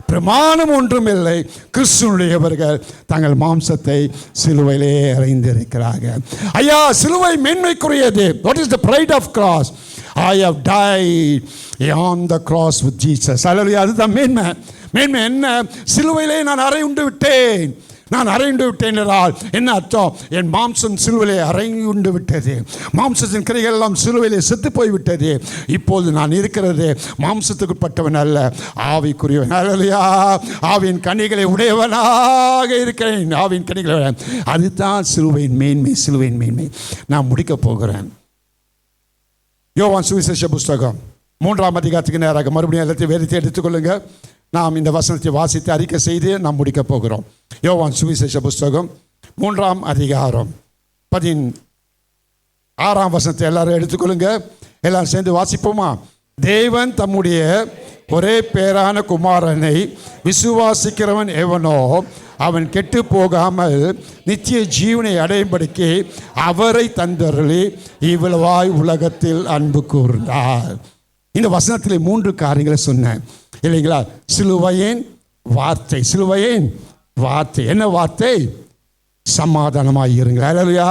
S5: பிரமாணம் ஒன்றும் இல்லை. கிறிஸ்துவனுடையவர்கள் தங்கள் மாம்சத்தை சிலுவையிலே அறைந்திருக்கிறார்கள். ஐயா, சிலுவை மேன்மைக்குரியது. What is the pride of cross? I have died on the cross with Jesus. அல்லேலூயா. அதுதான் மேன்மை. மேன்மை என்ன? சிலுவையிலே நான் அறை உண்டு விட்டேன். நான் அறையுண்டு விட்டேன் என்றால் என்ன அர்த்தம்? என் மாம்சம் சிலுவையிலே அறையுண்டு விட்டது. மாம்சத்தின் கிரைகள் எல்லாம் சிலுவையிலே செத்து போய்விட்டது. இப்போது நான் இருக்கிறது மாம்சத்துக்குட்பட்டவன் அல்ல, ஆவிக்குரியவன். அல்லேலூயா. ஆவியின் கனிகளை உடையவனாக இருக்கிறேன். ஆவியின் கனிகளை, அதுதான் சிலுவையின் மேன்மை. சிலுவையின் மேன்மை. நான் முடிக்க போகிறேன். யோவான் சுவிசேஷ புஸ்தகம் 3ஆம் அதிகாரத்துக்கு நேராக மறுபடியும் எல்லாத்தையும் வேதத்தை எடுத்துக்கொள்ளுங்க. நாம் இந்த வசனத்தை வாசித்து அறிக்கை செய்து நாம் முடிக்க போகிறோம். யோவான் சுவிசேஷ புஸ்தகம் 3ஆம் அதிகாரம் 16ஆம் வசனத்தை எல்லாரும் எடுத்துக்கொள்ளுங்க. எல்லாரும் சேர்ந்து வாசிப்போமா? தேவன் தம்முடைய ஒரே பேரான குமாரனை விசுவாசிக்கிறவன் எவனோ அவன் கெட்டு போகாமல் நித்திய ஜீவனை அடையும்படிக்கு அவரை தந்தருளி இவ்வளவாய் உலகத்தில் அன்பு கூர்ந்தார். இந்த வசனத்தில் 3 காரியங்களை சொன்னேன் இல்லைங்களா? சிலுவையின் வார்த்தை. சிலுவையின் வார்த்தை என்ன வார்த்தை? சமாதானமாக இருங்கள். அல்லேலூயா.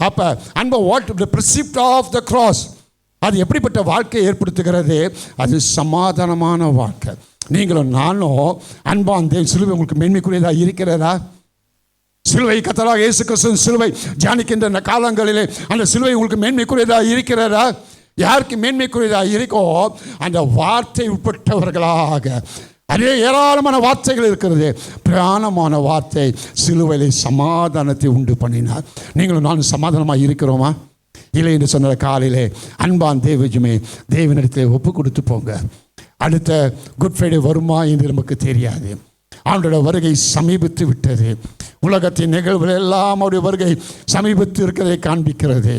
S5: அப்ப அன்பு, what the principle of the cross, அது எப்படிப்பட்ட வாழ்க்கையை ஏற்படுத்துகிறது? அது சமாதானமான வாழ்க்கை. நீங்களும் நானும் அன்பான் தேவன் சிலுவை உங்களுக்கு மேன்மைக்குரியதாக இருக்கிறதா? சிலுவை கர்த்தராகிய இயேசு கிறிஸ்துவின் சிலுவை தியானிக்கின்ற காலங்களிலே அந்த சிலுவை உங்களுக்கு மேன்மைக்குரியதாக இருக்கிறதா? யாருக்கு மேன்மைக்குரியதாக இருக்கோ அந்த வார்த்தை உட்பட்டவர்களாக. அதே ஏராளமான வார்த்தைகள் இருக்கிறது. பிரயாணமான வார்த்தை சிலுவையிலே சமாதானத்தை உண்டு பண்ணினார். நீங்களும் நானும் சமாதானமாக இருக்கிறோமா? இல்லை என்று சொன்ன காலையிலே அன்பான் தேவஜுமே தேவனிடத்தில் ஒப்பு கொடுத்து போங்க. அடுத்த குட் ஃப்ரைடே வருமா என்று நமக்கு தெரியாது. ஆண்டோட வருகை சமீபித்து விட்டது. உலகத்தின் நிகழ்வுகள் எல்லாம் அவருடைய வருகை சமீபித்து இருக்கிறதை காண்பிக்கிறது.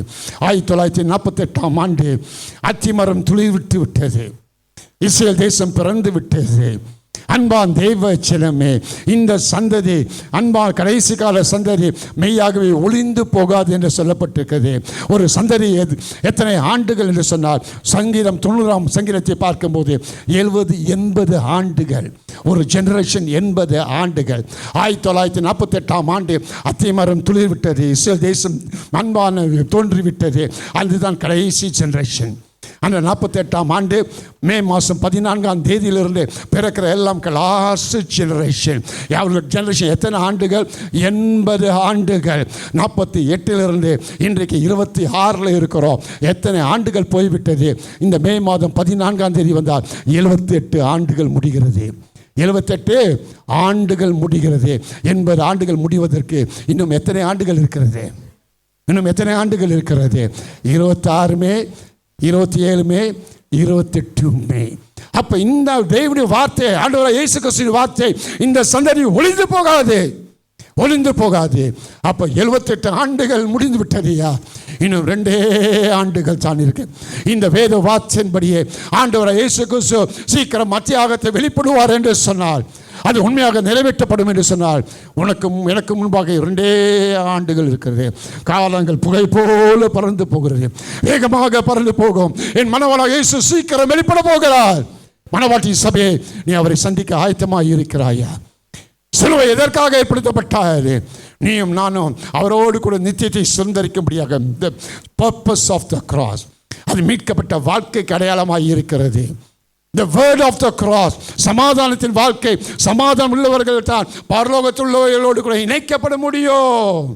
S5: 1948ஆம் ஆண்டு அத்திமரம் துளிர்விட்டு விட்டது. இஸ்ரேல் தேசம் பிறந்து விட்டது. அன்பான் தேவ சிலமே, இந்த சந்ததி அன்பான் கடைசி கால சந்ததி மெய்யாகவே ஒளிந்து போகாது என்று சொல்லப்பட்டிருக்கிறது. ஒரு சந்ததி எத்தனை ஆண்டுகள் என்று சொன்னால், சங்கீதம் 90ஆம் சங்கீதத்தை பார்க்கும்போது 70-80 ஆண்டுகள். ஒரு ஜெனரேஷன் 80 ஆண்டுகள். 1948ஆம் ஆண்டு அத்திமரம் துளிர்விட்டது. இஸ்ரேல் தேசம் அன்பான தோன்றிவிட்டது. அதுதான் கடைசி ஜெனரேஷன். அந்த 48ஆம் ஆண்டு மே மாதம் 14ஆம் தேதியிலிருந்து பிறக்கிற எல்லாம் லாஸ்ட் ஜெனரேஷன். அவர்கள் ஜெனரேஷன் எத்தனை ஆண்டுகள்? 80 ஆண்டுகள். 48இலிருந்து இன்றைக்கு 26 இருக்கிறோம். எத்தனை ஆண்டுகள் போய்விட்டது? இந்த மே மாதம் 14ஆம் தேதி வந்தால் 78 ஆண்டுகள் முடிகிறது. 78 ஆண்டுகள் முடிகிறது. 80 ஆண்டுகள் முடிவதற்கு இன்னும் எத்தனை ஆண்டுகள் இருக்கிறது? இன்னும் எத்தனை ஆண்டுகள் இருக்கிறது? 26 மே, 27 மே, 28 மே. அப்ப இந்த தேவனுடைய வார்த்தை, ஆண்டவராகிய இயேசு கிறிஸ்துவின் வார்த்தை இந்த சந்ததி ஒளிந்து போகாது, ஒளிந்து போகாது. அப்ப 78 ஆண்டுகள் முடிந்து விட்டதையா? இன்னும் 2 ஆண்டுகள் தான் இருக்கு. இந்த வேத வார்த்தையின்படியே ஆண்டவராகிய இயேசு கிறிஸ்து சீக்கிரம் மத்தியாகத்தை வெளிப்படுவார் என்று சொன்னால், அது உண்மையாக நிறைவேற்றப்படும் என்று சொன்னால், உனக்கும் எனக்கு முன்பாக 2 ஆண்டுகள் இருக்கிறது. காலங்கள் புகை போல பறந்து போகிறது, வேகமாக பறந்து போகும். என் மனவாளாகிய இயேசு சீக்கிரம் வெளிப்பட போகிறார். மனவாட்டி சபையை, நீ அவரை சந்திக்க ஆயத்தமாக இருக்கிறாயா? சிலுவை எதற்காக ஏற்படுத்தப்பட்டாரு? நீயும் நானும் அவரோடு கூட நித்தியத்தை சுதந்தரிக்கும்படியாக. the purpose of the cross, அது மீட்கப்பட்ட வாழ்க்கைக்கு அடையாளமாக இருக்கிறது. The word of the cross, சமாதானத்தின் வாழ்க்கை. சமாதானம் உள்ளவர்கள் தான் பரலோகத்தில் உள்ளவர்களோடு கூட இணைக்கப்பட முடியும்.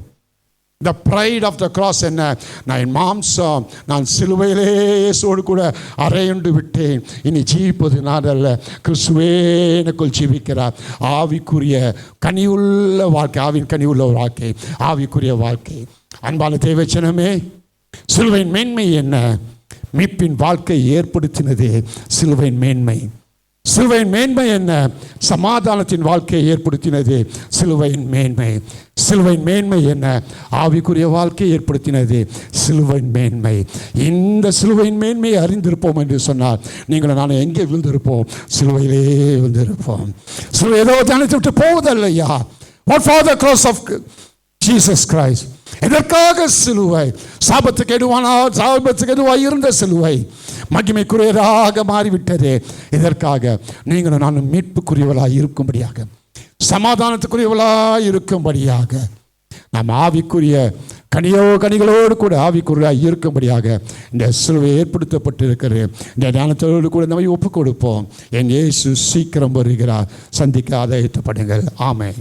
S5: The pride of the cross என்ன? நான் என் மாம்சம், நான் சிலுவையிலே இயேசுவோடு கூட அறையுண்டு விட்டேன். இனி ஜீவிப்பது நான் அல்ல, கிறிஸ்துவே எனக்குள் ஜீவிக்கிறார். ஆவிக்குரிய கனிவுள்ள வாழ்க்கை, ஆவின் கனிவுள்ள வாழ்க்கை, ஆவிக்குரிய வாழ்க்கை. அன்பான தேவச்சனமே, சிலுவையின் மேன்மை என்ன? மீட்பின் வாழ்க்கை ஏற்படுத்தினது சிலுவையின் மேன்மை. சிலுவையின் மேன்மை என்ன? சமாதானத்தின் வாழ்க்கையை ஏற்படுத்தினது சிலுவையின் மேன்மை. சிலுவையின் மேன்மை என்ன? ஆவிக்குரிய வாழ்க்கையை ஏற்படுத்தினது சிலுவையின் மேன்மை. இந்த சிலுவையின் மேன்மையை அறிந்திருப்போம் என்று சொன்னால், நீங்களும் நான் எங்கே விழுந்திருப்போம்? சிலுவையிலே விழுந்திருப்போம். சிலுவை ஏதோ தியானித்து விட்டு போவதில்லையா? What for the cross of Jesus Christ? எதற்காக சிலுவை? சாபத்துக்கு எதுவாக இருந்த சிலுவை மகிமைக்குரியதாக மாறிவிட்டது. இதற்காக நீங்களும் நானும் மீட்புக்குரியவளாக இருக்கும்படியாக, சமாதானத்துக்குரியவளாக இருக்கும்படியாக, நாம் ஆவிக்குரிய கனிகளோடு கூட ஆவிக்குரியவளாக இருக்கும்படியாக இந்த சிலுவை ஏற்படுத்தப்பட்டிருக்கிறது. இந்த ஞானத்தோடு கூட நம்ம ஒப்புக் கொடுப்போம். என் இயேசு சீக்கிரம் வருகிறார். சந்திக்க ஆதாயப்படுங்கள். ஆமென்.